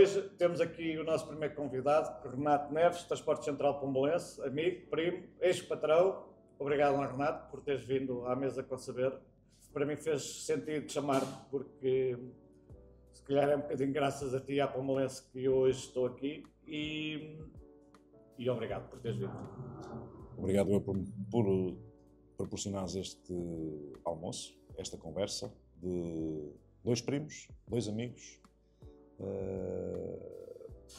hoje temos aqui o nosso primeiro convidado, Renato Neves, Transporte Central Pombalense, amigo, primo, ex-patrão. Obrigado, Renato, por teres vindo à mesa com saber. Para mim fez sentido chamar-te, porque se calhar é um bocadinho graças a ti e à Pombalense que eu hoje estou aqui. E obrigado por teres vindo. Obrigado eu por proporcionares este almoço, esta conversa de dois primos, dois amigos,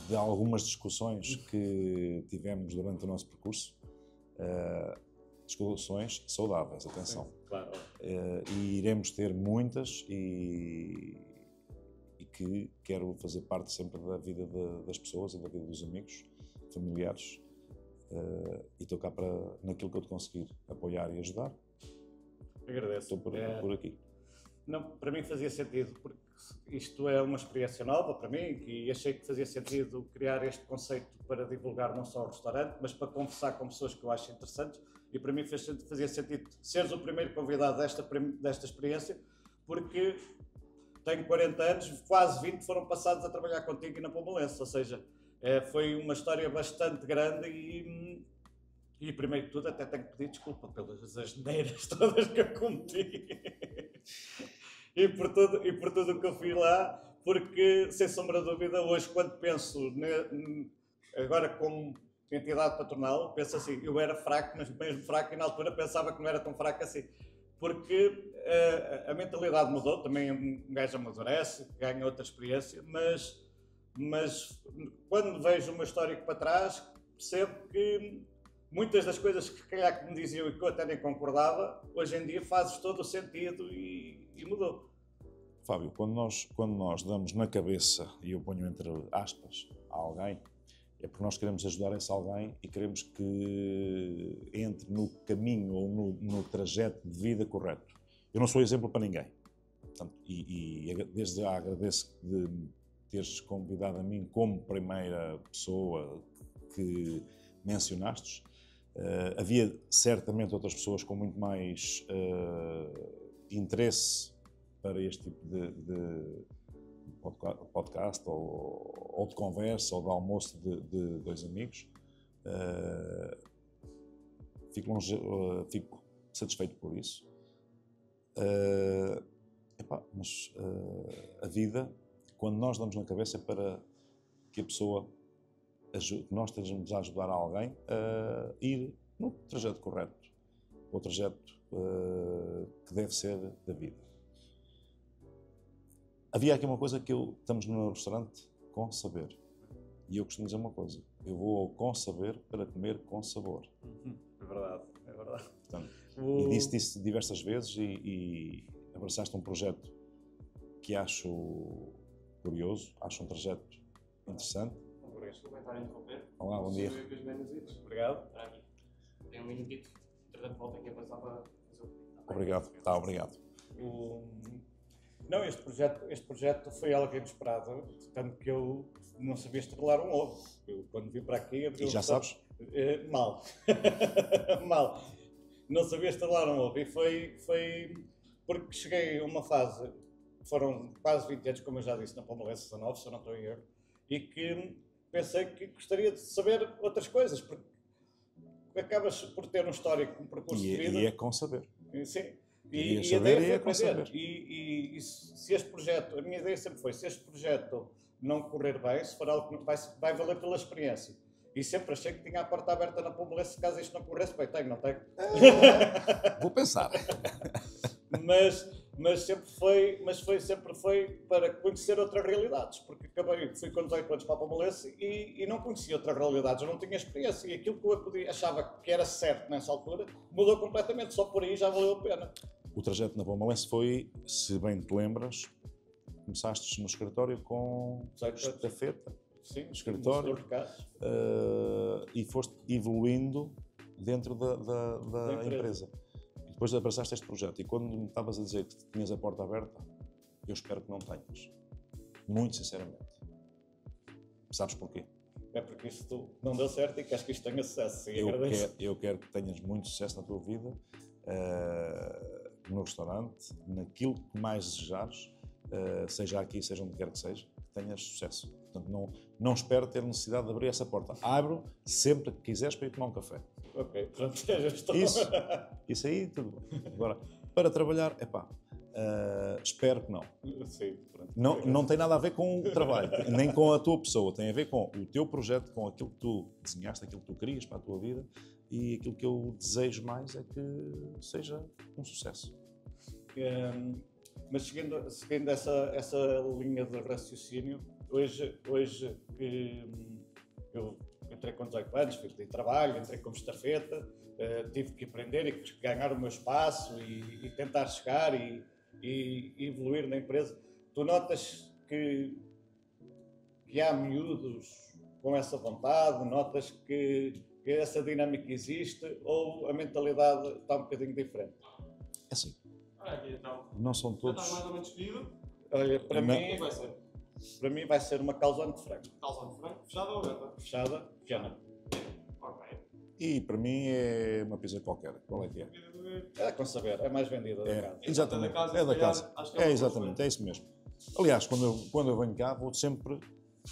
de algumas discussões que tivemos durante o nosso percurso, discussões saudáveis, atenção. Sim, claro. E iremos ter muitas e que quero fazer parte sempre da vida das pessoas e da vida dos amigos, familiares, e estou cá naquilo que eu te conseguir apoiar e ajudar. Agradeço. Estou por aqui. Não, para mim fazia sentido, porque isto é uma experiência nova para mim e achei que fazia sentido criar este conceito para divulgar não só o restaurante, mas para conversar com pessoas que eu acho interessantes, e para mim fazia sentido seres o primeiro convidado desta experiência, porque tenho 40 anos, quase 20 foram passados a trabalhar contigo e na Pombalense, ou seja, foi uma história bastante grande e primeiro de tudo até tenho que pedir desculpa pelas asneiras todas que eu cometi e por tudo que eu fiz lá, porque sem sombra de dúvida hoje quando penso agora como entidade patronal, penso assim, eu era fraco, mas mesmo fraco, e na altura pensava que não era tão fraco assim, porque a mentalidade mudou, também um gajo amadurece, ganha outra experiência, mas quando vejo uma história para trás, percebo que muitas das coisas que calhar que me diziam e que eu até nem concordava, hoje em dia fazes todo o sentido e mudou. Fábio, quando nós damos na cabeça, e eu ponho entre aspas, a alguém, é porque nós queremos ajudar esse alguém e queremos que entre no caminho ou no trajeto de vida correto. Eu não sou exemplo para ninguém. Portanto, e desde já agradeço de teres convidado a mim como primeira pessoa que mencionastes. Havia certamente outras pessoas com muito mais interesse para este tipo de podcast ou de conversa ou de almoço de dois amigos. Fico satisfeito por isso. Mas a vida, quando nós damos na cabeça, é para que a pessoa, que nós estejamos a ajudar alguém a ir no trajeto correto, o trajeto que deve ser da vida. Havia aqui uma coisa que estamos no restaurante com saber. E eu costumo dizer uma coisa, eu vou com saber para comer com sabor. É verdade, é verdade. Portanto, e disse diversas vezes e abraçaste um projeto que acho curioso, acho um trajeto interessante. Comentar a interromper. Olá, bom dia. Obrigado. Tem um minutito, entretanto volto aqui a passar para fazer o pedido. Obrigado, obrigado. Não, este projeto foi algo inesperado, tanto que eu não sabia estrelar um ovo. Eu, quando vim para aqui... E já sabes? Mal. Mal. Não sabia estrelar um ovo. E foi porque cheguei a uma fase, foram quase 20 anos, como eu já disse, na Pombalense 19, se eu não estou em erro, e que pensei que gostaria de saber outras coisas, porque acabas por ter um histórico, um percurso de vida. E é com saber. Sim. E a ideia foi aprender. E se este projeto, a minha ideia sempre foi, se este projeto não correr bem, se for algo que vai valer pela experiência. E sempre achei que tinha a porta aberta na Pombalense, caso isto não corresse bem. Tenho, não tenho? Vou pensar. mas sempre foi para conhecer outras realidades, porque fui com 18 anos para a Pombalense e não conhecia outras realidades, eu não tinha experiência, e aquilo que eu achava que era certo nessa altura mudou completamente, só por aí já valeu a pena. O trajeto na Pombalense foi, se bem te lembras, começaste no escritório com estafeta. Sim, escritório, e foste evoluindo dentro da empresa. E depois abraçaste este projeto. E quando me estavas a dizer que tinhas a porta aberta, eu espero que não tenhas. Muito sinceramente. Sabes porquê? É porque isto não deu certo e queres que isto tenha sucesso. Eu quero que tenhas muito sucesso na tua vida, no restaurante, naquilo que mais desejares, seja aqui, seja onde quer que seja. tenhas sucesso. Portanto, não espero ter necessidade de abrir essa porta. Abro sempre que quiseres para ir tomar um café. Ok, pronto, já estou. Isso aí, tudo bem. Agora, para trabalhar, espero que não. Sim, pronto. Não tem nada a ver com o trabalho, nem com a tua pessoa. Tem a ver com o teu projeto, com aquilo que tu desenhaste, aquilo que tu querias para a tua vida, e aquilo que eu desejo mais é que seja um sucesso. Mas seguindo essa linha de raciocínio, hoje que eu entrei com 18 anos, fui de trabalho, entrei como estafeta, tive que aprender e ganhar o meu espaço e tentar chegar e evoluir na empresa. Tu notas que há miúdos com essa vontade, notas que essa dinâmica existe, ou a mentalidade está um bocadinho diferente? É assim, Olha aqui então. não são Já todos... está mais ou menos escolhido. Olha, O que é que vai ser? para mim vai ser uma calzone de frango. Calção de frango, fechada ou aberta? Fechada, pequena. Ok. E para mim é uma pizza qualquer. Qual é que é? É com saber, é mais vendida da casa. Exatamente, casa, é da se calhar, casa. acho que é uma Exatamente, é isso mesmo. Aliás, quando eu venho cá, vou sempre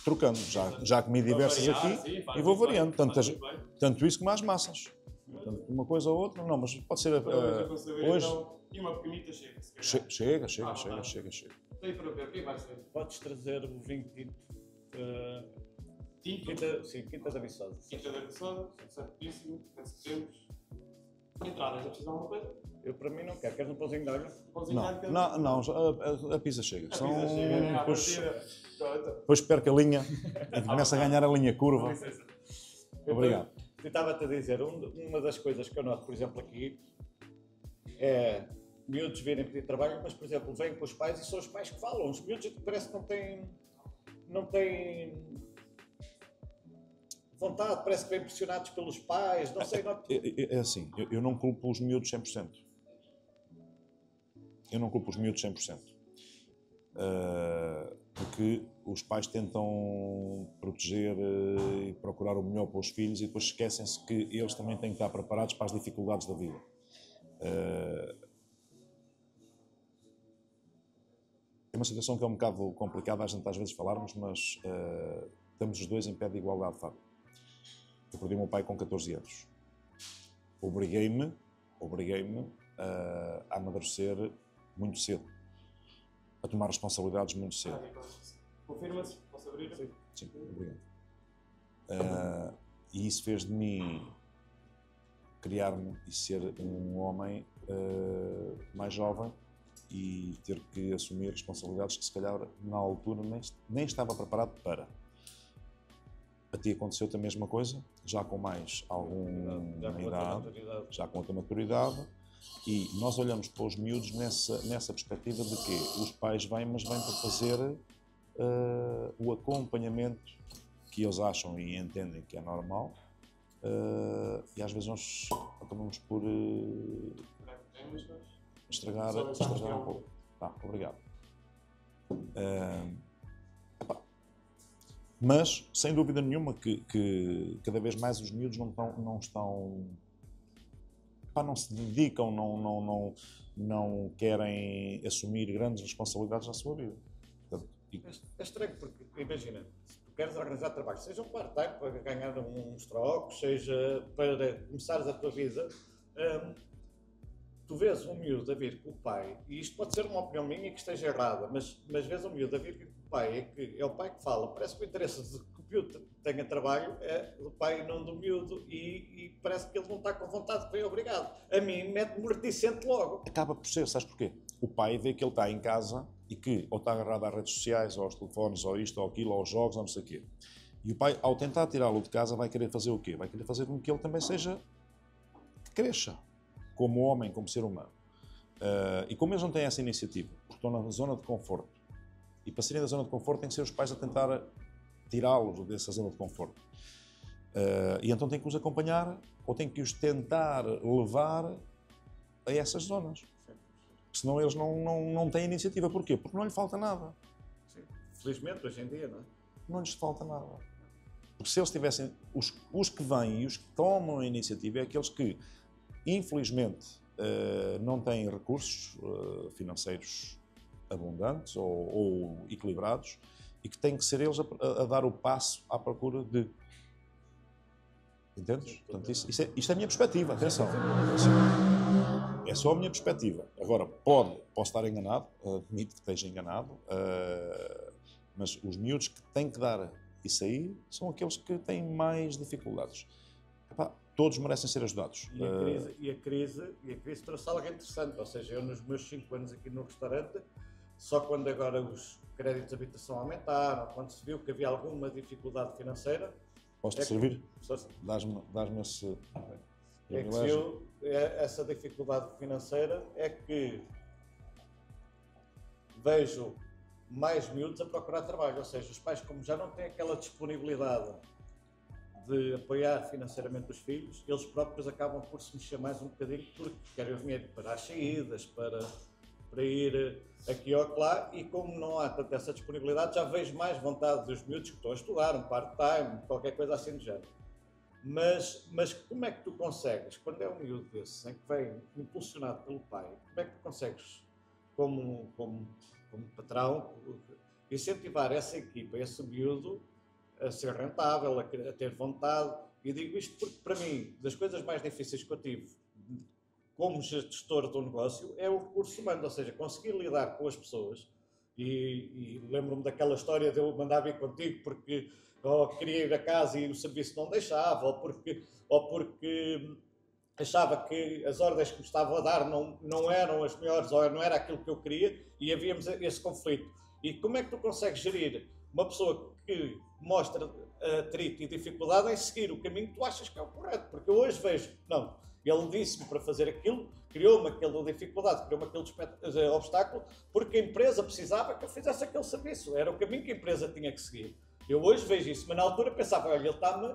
trocando. Já comi diversas variar, aqui sim, faz e vou muito variando. bem, faz muito bem. Tanto isso como as massas. Portanto, uma coisa ou outra, não, mas pode ser. Para com saber, hoje. então, e uma pequenita chega, se calhar. Chega. Tá. Tem para ver, o que vai ser? Podes trazer o vinho tinto. Tinto? Quinta da Viçosa. Quinta da Viçosa, certíssimo, penso que temos. Entradas, já precisa de alguma coisa? Eu para mim não quero. Queres um pãozinho de alho? Pãozinho de alho, quer Não, a pizza chega. A pizza chega, à partida. Depois perco a linha e começa a ganhar a linha Com curva. licença. Obrigado. Eu estava-te a dizer, uma das coisas que eu noto, por exemplo, aqui, é miúdos virem pedir trabalho, mas, por exemplo, vêm com os pais e são os pais que falam. Os miúdos parece que não têm vontade, parece que vêm pressionados pelos pais, não sei. É assim, eu não culpo os miúdos 100%. Eu não culpo os miúdos 100%. Porque os pais tentam proteger e procurar o melhor para os filhos e depois esquecem-se que eles também têm que estar preparados para as dificuldades da vida. É uma situação que é um bocado complicada a gente às vezes falarmos, mas estamos os dois em pé de igualdade, Fábio. Eu perdi o meu pai com 14 anos. Obriguei-me a amadurecer muito cedo, a tomar responsabilidades muito cedo. Confirma-se? Posso abrir? Sim, obrigado. E isso fez de mim criar-me e ser um homem mais jovem e ter que assumir responsabilidades que se calhar na altura nem estava preparado para. A ti aconteceu-te a mesma coisa, já com mais alguma idade, já com outra maturidade, e nós olhamos para os miúdos nessa perspectiva de que os pais vêm, mas vêm para fazer o acompanhamento que eles acham e entendem que é normal, e às vezes nós acabamos por estragar um pouco. Tá, obrigado. Mas, sem dúvida nenhuma, que cada vez mais os miúdos não se dedicam, não querem assumir grandes responsabilidades na sua vida. Portanto, É estranho, porque imagina, se tu queres organizar trabalho, seja um part-time para ganhar uns trocos, seja para começares a tua vida, tu vês um miúdo a vir com o pai, e isto pode ser uma opinião minha que esteja errada, mas vês um miúdo a vir com o pai, é o pai que fala, parece que o interesse de que o miúdo tenha trabalho é do pai e não do miúdo, e parece que ele não está com vontade de bem obrigado. A mim mete-me reticente logo. acaba por ser, sabes porquê? O pai vê que ele está em casa e que ou está agarrado às redes sociais, ou aos telefones, ou isto, ou aquilo, ou aos jogos, ou não sei o quê. E o pai, ao tentar tirá-lo de casa, vai querer fazer o quê? Vai querer fazer com que ele também cresça, como homem, como ser humano. E como eles não têm essa iniciativa, porque estão na zona de conforto, e para saírem da zona de conforto tem que ser os pais a tentar tirá-los dessa zona de conforto. E então tem que os acompanhar, ou tem que os tentar levar a essas zonas. Senão eles não têm iniciativa. Porquê? Porque não lhe falta nada. Sim. Felizmente, hoje em dia, não é? Não lhes falta nada. Porque se eles tivessem... Os que vêm e os que tomam a iniciativa é aqueles que, infelizmente, não têm recursos financeiros abundantes ou equilibrados e que têm que ser eles a dar o passo à procura de. Entendes? Portanto, isto é a minha perspectiva, atenção. É só a minha perspectiva. Agora, posso estar enganado, admito que esteja enganado, mas os miúdos que têm que dar isso aí são aqueles que têm mais dificuldades. Epá, todos merecem ser ajudados. E a crise trouxe algo interessante, ou seja, eu nos meus 5 anos aqui no restaurante, só quando agora os créditos de habitação aumentaram, quando se viu que havia alguma dificuldade financeira... Posso-te servir? Dás-me esse... É que se viu essa dificuldade financeira, é que vejo mais miúdos a procurar trabalho, ou seja, os pais, como já não têm aquela disponibilidade de apoiar financeiramente os filhos, eles próprios acabam por se mexer mais um bocadinho porque querem o dinheiro para as saídas, para ir aqui ou lá, e como não há tanta essa disponibilidade, já vejo mais vontade dos miúdos que estão a estudar, um part-time, qualquer coisa assim do género. Mas como é que tu consegues, quando é um miúdo desse, em que vem impulsionado pelo pai, como é que tu consegues, como patrão, incentivar essa equipa, esse miúdo, a ser rentável, a ter vontade? E digo isto porque, para mim, das coisas mais difíceis que eu tive como gestor do negócio é o recurso humano, ou seja, conseguir lidar com as pessoas. E lembro-me daquela história de eu mandar vir contigo porque queria ir a casa e o serviço não deixava, ou porque achava que as ordens que me estavam a dar não eram as melhores, ou não era aquilo que eu queria, e havíamos esse conflito. E como é que tu consegues gerir uma pessoa que mostra atrito e dificuldade em seguir o caminho que tu achas que é o correto? Porque eu hoje vejo, não, ele disse-me para fazer aquilo, criou-me aquela dificuldade, criou-me aquele obstáculo, porque a empresa precisava que eu fizesse aquele serviço, era o caminho que a empresa tinha que seguir. Eu hoje vejo isso, mas na altura pensava, olha, ele está-me,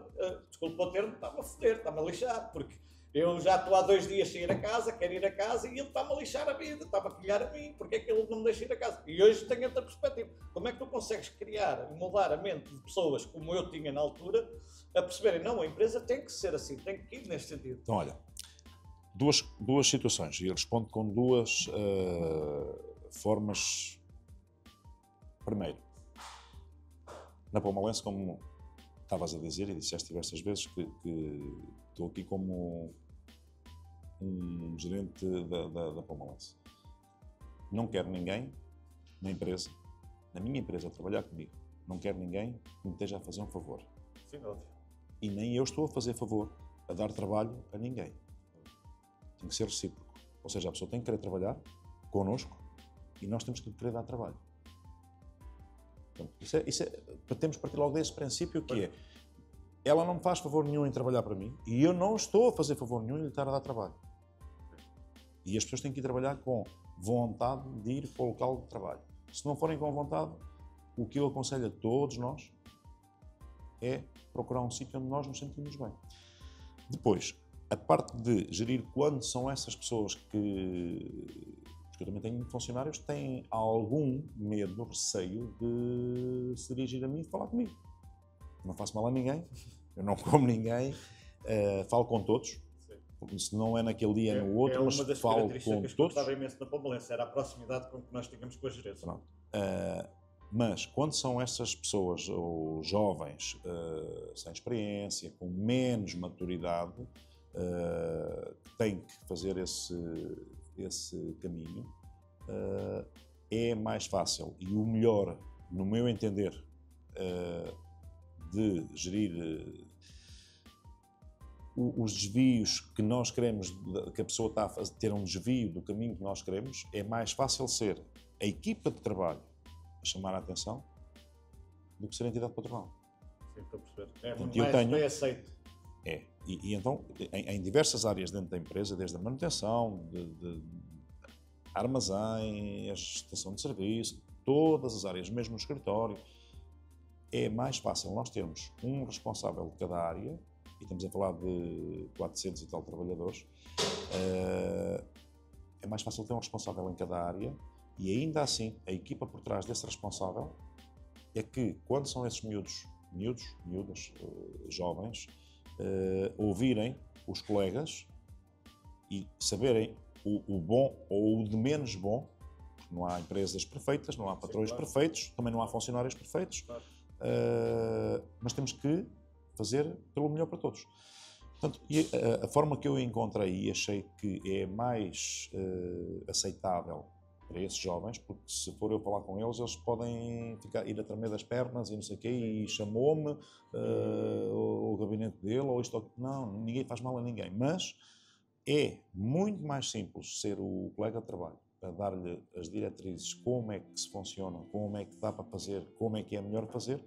desculpa o termo, está-me a foder, está-me a lixar, porque eu já estou há 2 dias sem ir a casa, quero ir a casa, e ele está-me a lixar a vida, está-me a pilhar a mim, porque é que ele não me deixa ir a casa? E hoje tenho outra perspectiva. Como é que tu consegues criar e moldar a mente de pessoas como eu tinha na altura, a perceberem, não, a empresa tem que ser assim, tem que ir neste sentido? Então, olha, duas situações, e eu respondo com duas formas. Primeiro, na Palmalense, como estavas a dizer e disseste diversas vezes, que estou aqui como um gerente da Palmalense. Não quero ninguém na empresa, na minha empresa, a trabalhar comigo. Não quero ninguém que me esteja a fazer um favor. Sim, óbvio. E nem eu estou a fazer favor, a dar trabalho a ninguém. Tem que ser recíproco. Ou seja, a pessoa tem que querer trabalhar connosco e nós temos que querer dar trabalho. Portanto, temos que partir logo desse princípio que é, ela não me faz favor nenhum em trabalhar para mim e eu não estou a fazer favor nenhum em lhe estar a dar trabalho. E as pessoas têm que ir trabalhar com vontade de ir para o local de trabalho. Se não forem com vontade, o que eu aconselho a todos nós é procurar um sítio onde nós nos sentimos bem. Depois, a parte de gerir quando são essas pessoas que... Porque eu também tenho funcionários que têm algum medo, receio de se dirigir a mim e falar comigo. Eu não faço mal a ninguém, eu não como ninguém, falo com todos. Sim. Se não é naquele dia, é no outro, mas falo com todos. Uma das características que eu gostava imenso na Palmalense era a proximidade com que nós tínhamos com a gerência. Mas quando são essas pessoas, ou jovens, sem experiência, com menos maturidade, que têm que fazer esse caminho, é mais fácil e o melhor, no meu entender, de gerir os desvios que nós queremos, que a pessoa está a ter um desvio do caminho que nós queremos, é mais fácil ser a equipa de trabalho a chamar a atenção do que ser a entidade patronal. Sim, estou a perceber. É muito mais bem aceito. E então, em diversas áreas dentro da empresa, desde a manutenção, de armazém, a gestação de serviço, todas as áreas, mesmo no escritório, é mais fácil nós termos um responsável de cada área, e estamos a falar de 400 e tal trabalhadores, é mais fácil ter um responsável em cada área, e ainda assim, a equipa por trás desse responsável é que, quando são esses miúdas, jovens, ouvirem os colegas e saberem o bom ou o de menos bom, Não há empresas perfeitas, não há patrões claro. perfeitos, também não há funcionários perfeitos, Claro. mas temos que fazer pelo melhor para todos. Portanto, a forma que eu encontrei e achei que é mais aceitável para esses jovens, porque se for eu falar com eles, eles podem ir a tremer das pernas e não sei o quê, e chamou-me o gabinete dele, ou isto, não, ninguém faz mal a ninguém, mas é muito mais simples ser o colega de trabalho, a dar-lhe as diretrizes, como é que se funciona, como é que dá para fazer, como é que é melhor fazer,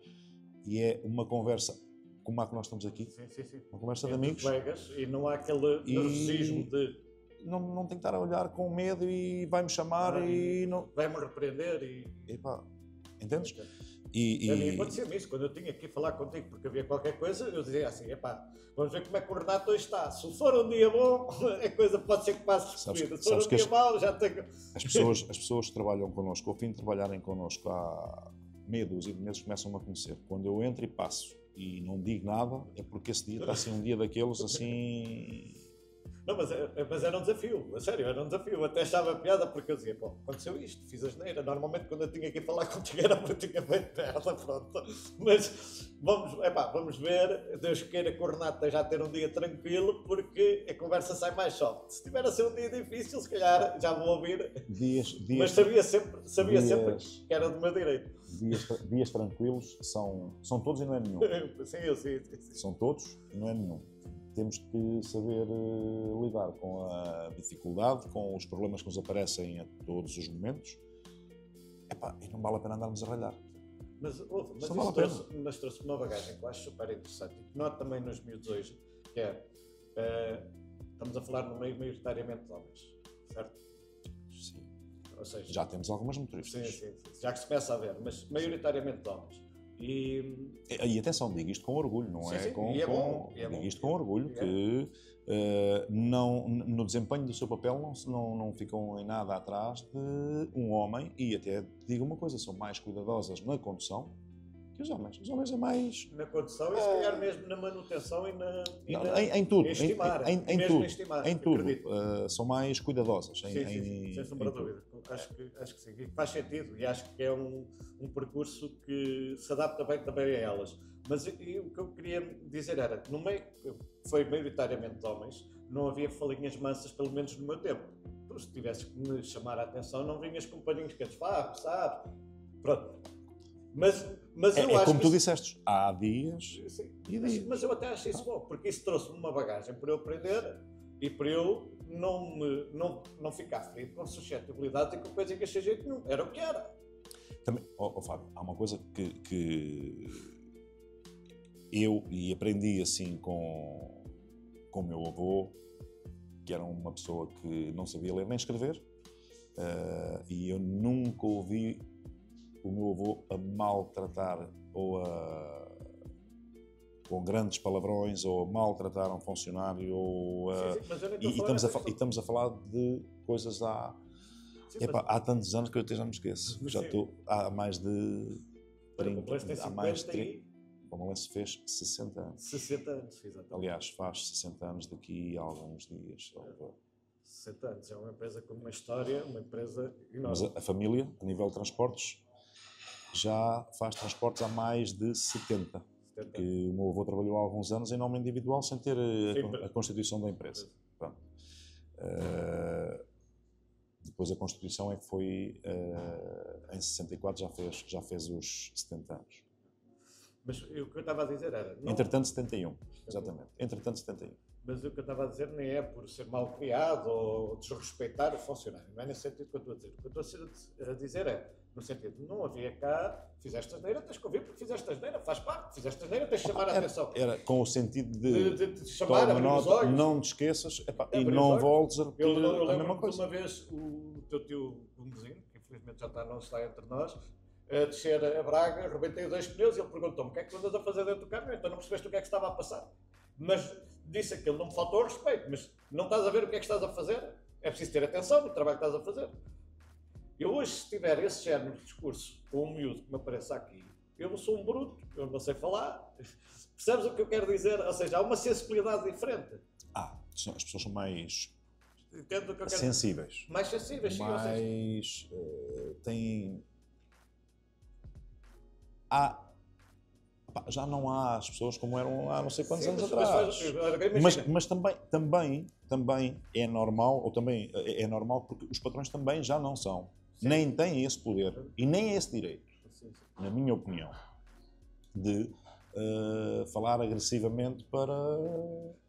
e é uma conversa como a que nós estamos aqui, Sim. uma conversa de Entre amigos, colegas, e não há aquele nervosismo de não tem que estar a olhar com medo e vai-me chamar e não... vai-me repreender e... Epá, entendes? A mim acontecia-me isso, quando eu tinha que ir falar contigo porque havia qualquer coisa, eu dizia assim, epá, vamos ver como é que o Renato hoje está. Se for um dia bom, a coisa pode ser que passe despercebida. Se for um dia mau, já tenho... As pessoas que trabalham connosco, ao fim de trabalharem connosco há meia dúzia de meses, começam-me a conhecer. Quando eu entro e passo e não digo nada, é porque esse dia está assim um dia daqueles assim... Não, mas era um desafio, a sério, era um desafio. Até achava piada porque eu dizia, pô, aconteceu isto, fiz a asneira. Normalmente quando eu tinha que ir falar contigo era porque tinha feito merda, pronto. Mas vamos ver, Deus queira que o Renato esteja a ter um dia tranquilo, porque a conversa sai mais soft. Se tiver a ser um dia difícil, se calhar já vou ouvir. Mas sabia sempre que era do meu direito. Dias tranquilos são todos e não é nenhum. Sim, eu sei. São todos e não é nenhum. Temos que saber lidar com a dificuldade, com os problemas que nos aparecem a todos os momentos. E não vale a pena andarmos a ralhar. Mas isso trouxe uma bagagem que eu acho super interessante e que noto também nos miúdos hoje, que é, estamos a falar no meio maioritariamente de homens, certo? Sim. Ou seja, já temos algumas motoristas. Sim. Já que se começa a ver, mas maioritariamente de homens. E atenção, digo isto com orgulho, não é? Sim. Digo isto com orgulho, que no desempenho do seu papel não ficam em nada atrás de um homem, e até digo uma coisa, são mais cuidadosas na condução que os homens. Os homens é mais... Na condução e se calhar mesmo na manutenção em tudo. Em tudo. São mais cuidadosas. Sim, sem sombra de dúvida. Acho que sim. E faz sentido e acho que é um percurso que se adapta bem também a elas. Mas o que eu queria dizer era, no meio, foi maioritariamente de homens, não havia falinhas mansas, pelo menos no meu tempo. Tu, se tivesses que me chamar a atenção, não vinhas com paninhos que eles sabe? Pronto. Mas eu acho como tu disseste, há dias e dias. Mas eu até acho isso bom, porque isso trouxe-me uma bagagem para eu aprender e para eu não ficar ferido com suscetibilidades e com coisas que achei jeito nenhum. Era o que era. Também, Fábio, há uma coisa que eu aprendi assim com o meu avô, que era uma pessoa que não sabia ler nem escrever, e eu nunca ouvi o meu avô a maltratar ou com grandes palavrões ou a maltratar um funcionário ou estamos a falar de coisas há tantos anos que eu até já me esqueço. Já estou há mais de 30 o Pomalense fez 60 anos. 60 anos, exatamente. Aliás, faz 60 anos daqui a alguns dias. 60 anos, é uma empresa com uma história, uma empresa enorme. Mas a família, a nível de transportes, já faz transportes há mais de 70. Que o meu avô trabalhou há alguns anos em nome individual sem ter a constituição da empresa. Depois a constituição é que foi em 64, já fez os 70 anos. Mas o que eu estava a dizer era... Entretanto 71, exatamente. Entretanto 71. Mas o que eu estava a dizer nem é por ser mal criado ou desrespeitar o funcionário. Não é nesse sentido que eu estou a dizer. O que eu estou a dizer é, no sentido, não havia cá, fizeste asneira, tens que ouvir porque fizeste asneira, faz parte, fizeste asneira, tens de chamar a atenção. Era com o sentido de chamar, abrir os olhos. Não te esqueças e não voltes a repetir a mesma coisa. Uma vez o teu tio Gomezinho, que infelizmente já não está entre nós, a descer a Braga, arrebentei 2 pneus e ele perguntou-me o que é que tu andas a fazer dentro do carro? Então não percebeste o que é que estava a passar. Mas disse aquilo, não me faltou respeito, mas não estás a ver o que é que estás a fazer? É preciso ter atenção no trabalho que estás a fazer. Eu hoje, se tiver esse género de discurso com um miúdo que me apareça aqui, eu sou um bruto, eu não sei falar. Percebes o que eu quero dizer? Ou seja, há uma sensibilidade diferente. As pessoas são mais Entendo o que eu quero sensíveis. Mais sensíveis, sim. Mais têm. Já não há as pessoas como eram há não sei quantos anos atrás. Mas também é normal, ou também é normal porque os patrões também já não são. Sim. Nem têm esse poder e nem esse direito, na minha opinião, de falar agressivamente para...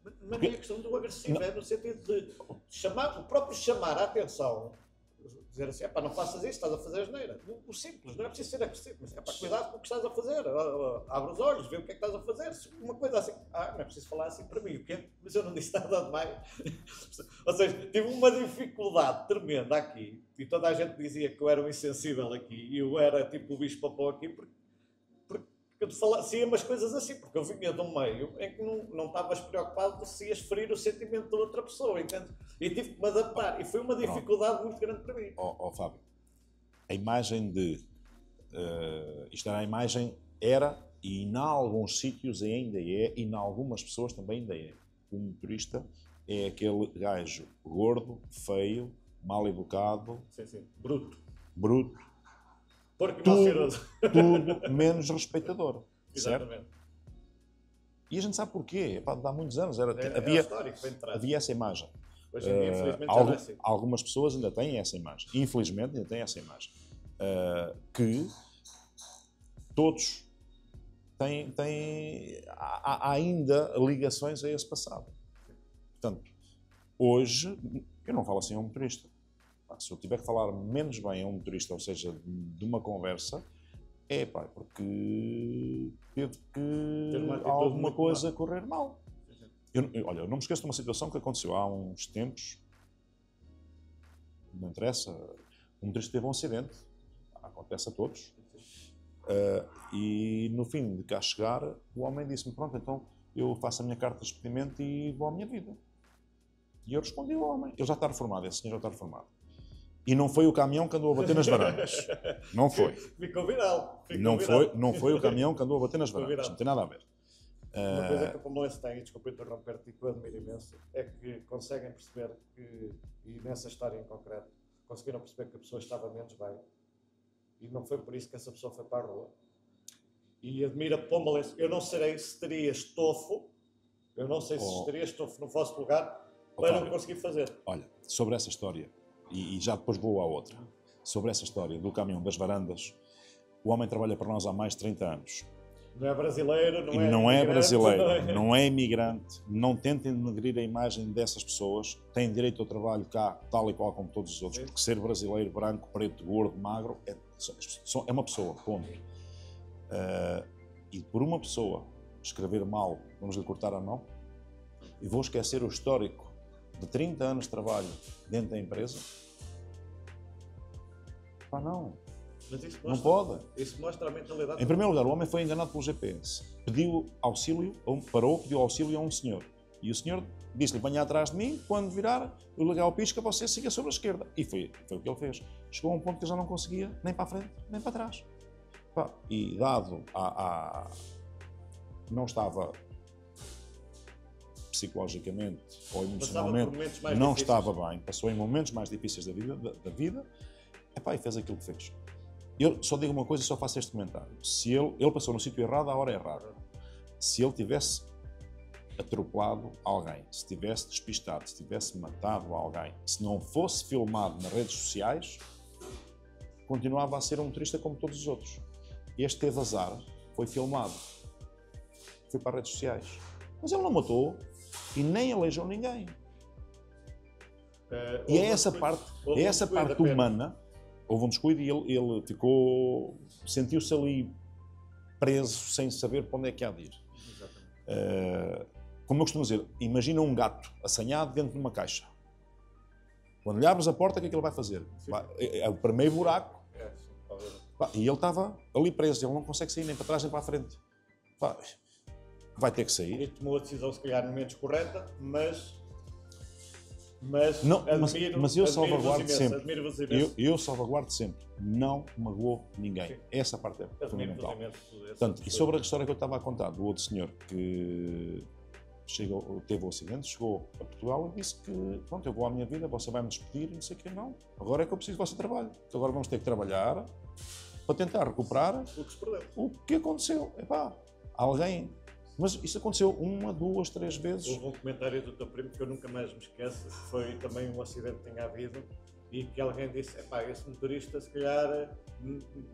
Mas não é questão do agressivo, é no sentido de o próprio chamar a atenção, dizer assim, não faças isso, estás a fazer asneira. O simples, não é preciso ser agressivo, mas cuidado com o que estás a fazer, abre os olhos, vê o que é que estás a fazer. Uma coisa assim, não é preciso falar assim para mim, mas eu não disse nada demais. Ou seja, tive uma dificuldade tremenda aqui, e toda a gente dizia que eu era um insensível aqui, e eu era tipo o bicho-papão aqui, porque eu te fazia umas coisas assim, porque eu vinha de um meio em que não estavas preocupado se ias ferir o sentimento da outra pessoa, entende? E tive que me adaptar, e foi uma dificuldade muito grande para mim. Fábio, a imagem de... isto era a imagem, era, e em alguns sítios ainda é, e em algumas pessoas também ainda é. O motorista é aquele gajo gordo, feio, mal educado... Sim. Bruto. Porque tudo menos respeitador. Exatamente. Certo? E a gente sabe porquê. Há muitos anos havia essa imagem. Hoje em dia, infelizmente, já não é assim. Algumas pessoas ainda têm essa imagem. Infelizmente, ainda têm essa imagem. Que todos têm há ainda ligações a esse passado. Portanto, hoje, eu não falo assim a um motorista. Se eu tiver que falar menos bem a um motorista, ou seja, de uma conversa, porque teve que alguma coisa correr mal. Olha, eu não me esqueço de uma situação que aconteceu há uns tempos, não interessa, um motorista teve um acidente, acontece a todos, e no fim de cá chegar, o homem disse-me, pronto, então eu faço a minha carta de despedimento e vou à minha vida. E eu respondi ao homem, ele já está reformado, esse senhor já está reformado. E não foi o caminhão que andou a bater nas varandas. Não foi. Ficou viral. Não foi o caminhão que andou a bater nas varandas. Não tem nada a ver. Uma coisa que a Pomolense tem, e desculpa interromper-te, e que eu admiro imenso, é que conseguem perceber que, e nessa história em concreto, conseguiram perceber que a pessoa estava menos bem. E não foi por isso que essa pessoa foi para a rua. E admiro a Pomolense. Eu não sei se teria estofo, no vosso lugar para não conseguir fazer. Olha, sobre essa história, e já depois vou à outra. Sobre essa história do caminhão das varandas, o homem trabalha para nós há mais de 30 anos. Não é brasileiro, não é imigrante, não tenta denegrir a imagem dessas pessoas, tem direito ao trabalho cá, tal e qual como todos os outros, porque ser brasileiro, branco, preto, gordo, magro, é uma pessoa, ponto. E por uma pessoa escrever mal, vamos lhe cortar a mão, e vou esquecer o histórico de 30 anos de trabalho dentro da empresa? Não. Mas isso não pode. Isso mostra a mentalidade. Em primeiro lugar, o homem foi enganado pelo GPS. Pediu auxílio, pediu auxílio a um senhor. E o senhor disse-lhe, venha atrás de mim, quando virar, eu ligar o pisca, você siga sobre a esquerda. E foi o que ele fez. Chegou a um ponto que ele já não conseguia nem para a frente, nem para trás. E dado não estava psicologicamente ou emocionalmente, não estava bem, passou em momentos mais difíceis da vida, e fez aquilo que fez. Eu só digo uma coisa e só faço este comentário. Se ele passou no sítio errado, à hora errada. Se ele tivesse atropelado alguém, se tivesse despistado, se tivesse matado alguém, se não fosse filmado nas redes sociais, continuava a ser um motorista como todos os outros. Este teve azar, foi filmado, foi para as redes sociais. Mas ele não matou e nem aleijou ninguém. E é essa parte humana. Houve um descuido e ele sentiu-se ali preso sem saber para onde é que há de ir. Como eu costumo dizer, imagina um gato assanhado dentro de uma caixa. Quando lhe abres a porta, o que é que ele vai fazer? É o primeiro buraco. E ele estava ali preso, ele não consegue sair nem para trás nem para a frente. Vai ter que sair. E tomou a decisão, se calhar, menos correta, mas eu salvaguardo sempre. Eu salvaguardo sempre. Não magoou ninguém. Sim. Essa parte é fundamental. Portanto, e sobre a história que eu estava a contar do outro senhor que teve o acidente, chegou a Portugal e disse que, pronto, eu vou à minha vida, você vai me despedir, não sei o que, não. Agora é que eu preciso do vosso trabalho. Então agora vamos ter que trabalhar para tentar recuperar o que aconteceu. Epá, alguém... Mas isso aconteceu 1, 2, 3 vezes. Houve um comentário do teu primo que eu nunca mais me esqueço, que foi também um acidente que tinha havido e que alguém disse, epá, esse motorista se calhar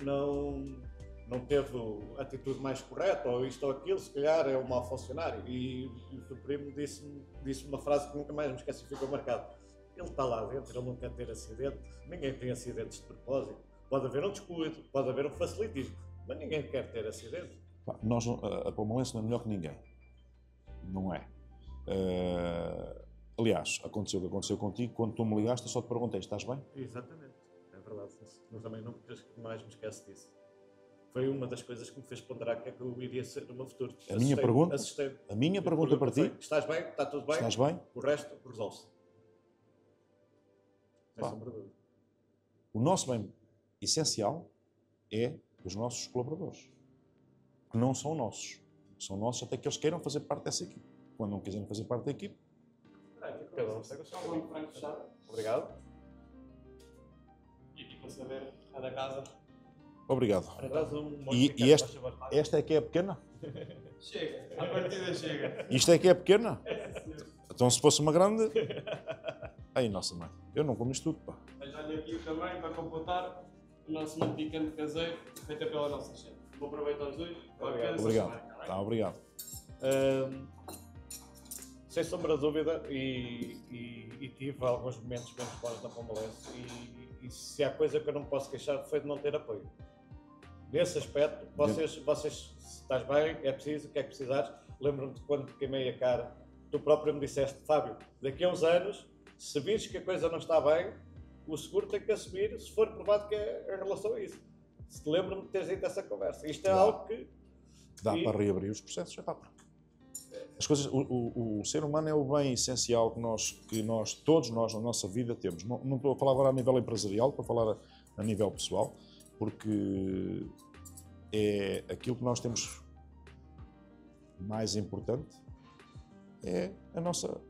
não teve a atitude mais correta, ou isto ou aquilo, se calhar é um mau funcionário. E o teu primo disse uma frase que nunca mais me esqueço e ficou marcado. Ele está lá dentro, ele não quer ter acidente, ninguém tem acidentes de propósito. Pode haver um descuido, pode haver um facilitismo, mas ninguém quer ter acidente. Nós, a Palmeirense não é melhor que ninguém. Não é. Aliás, aconteceu o que aconteceu contigo, quando tu me ligaste, eu só te perguntei, estás bem? Exatamente, é verdade. Mas também não mais me esqueço disso. Foi uma das coisas que me fez ponderar que é que eu iria ser no meu futuro. A minha pergunta para ti... Estás bem? Está tudo bem? Estás bem? O resto resolve-se. Sem sombra de dúvida. O nosso bem essencial é os nossos colaboradores. Que não são nossos. São nossos até que eles queiram fazer parte dessa equipe. Quando não quiserem fazer parte da equipe... Cada um segue o seu caminho. Obrigado. E aqui para saber, é da casa. Obrigado. E esta é que é a pequena? Chega, a partida chega. Isto é que é a pequena? Então se fosse uma grande... Ai, nossa mãe, eu não como isto tudo, pá. Mas olha aqui também, para completar, o nosso picante caseiro, feito pela nossa chefe. Vou aproveitar os dois. Obrigado. Tá, obrigado. Sem sombra de dúvida, e tive alguns momentos menos bons na Palmeirense, e se há coisa que eu não me posso queixar foi de não ter apoio. Nesse aspecto, vocês, se estás bem, é preciso, o que é que precisares? Lembro-me de quando te queimei a cara, tu próprio me disseste, Fábio, daqui a uns anos, se vires que a coisa não está bem, o seguro tem que assumir, se for provado que é em relação a isso. Se te lembro-me de teres dito essa conversa. Isto é algo que... Dá para reabrir os processos, porque as coisas, o ser humano é o bem essencial que nós, todos nós, na nossa vida temos. Não estou a falar agora a nível empresarial, estou a falar a nível pessoal, porque é aquilo que nós temos mais importante é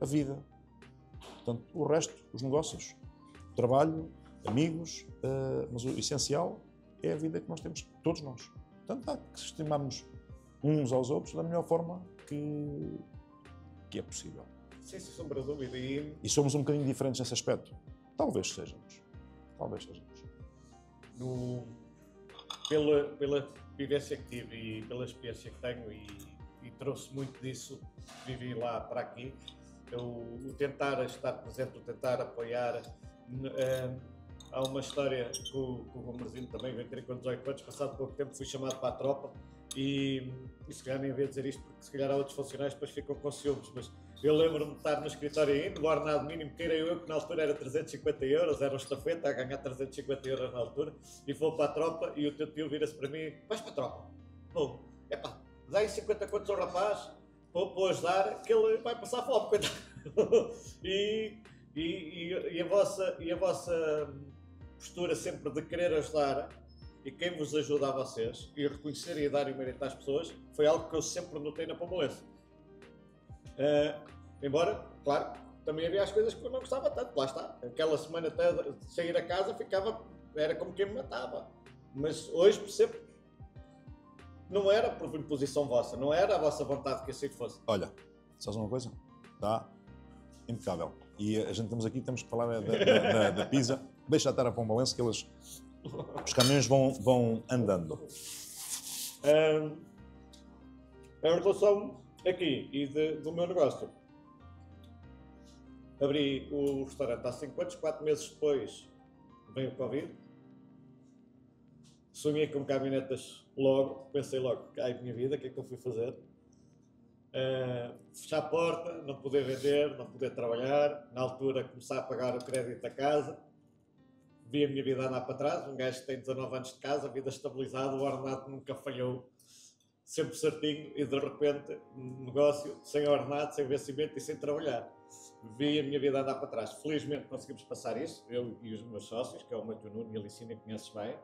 a vida. Portanto, o resto, os negócios, o trabalho, amigos, mas o essencial é a vida que nós temos, todos nós. Portanto, há que estimarmos uns aos outros da melhor forma que é possível. Sem sombra de dúvida. E somos um bocadinho diferentes nesse aspecto. Talvez sejamos. Pela vivência que tive e pela experiência que tenho e trouxe muito disso, vivi lá para aqui, o tentar estar presente, o tentar apoiar. Há uma história que o Gomerzinho também, eu entrei com 18 anos, passado pouco tempo fui chamado para a tropa e se calhar nem havia dizer isto porque se calhar há outros funcionários depois ficam com ciúmes, mas eu lembro-me de estar no escritório ainda, o ordenado mínimo que era eu, que na altura era 350 euros, era um estafeta a ganhar 350 euros na altura, e vou para a tropa e o teu tio vira-se para mim, vais para a tropa? Bom, epá, dá aí 50 contos ao rapaz, para ajudar, que ele vai passar fome, coitado. E a vossa postura sempre de querer ajudar e quem vos ajuda a vocês e reconhecer e dar o mérito às pessoas foi algo que eu sempre notei na Palmeirense. Embora, claro, também havia as coisas que eu não gostava tanto, lá está. Aquela semana até sair a casa era como quem me matava. Mas hoje percebo que não era por imposição vossa, não era a vossa vontade que assim fosse. Olha, sabes uma coisa? Está impecável. E a gente estamos aqui, temos que falar da pizza. Deixa estar a Palmeirense que os caminhões vão andando. Em relação aqui e do meu negócio, abri o restaurante há 5 anos, 4 meses depois veio o Covid. Sonhei com caminhonetas logo, pensei logo, ai minha vida, o que é que eu fui fazer? Fechar a porta, não poder vender, não poder trabalhar, na altura começar a pagar o crédito da casa. Vi a minha vida andar para trás, um gajo que tem 19 anos de casa, vida estabilizada, o ordenado nunca falhou, sempre certinho, e de repente, um negócio sem ordenado, sem vencimento e sem trabalhar. Vi a minha vida andar para trás. Felizmente conseguimos passar isso, eu e os meus sócios, que é o Matheus Nuno e a Licínia, que conheces bem,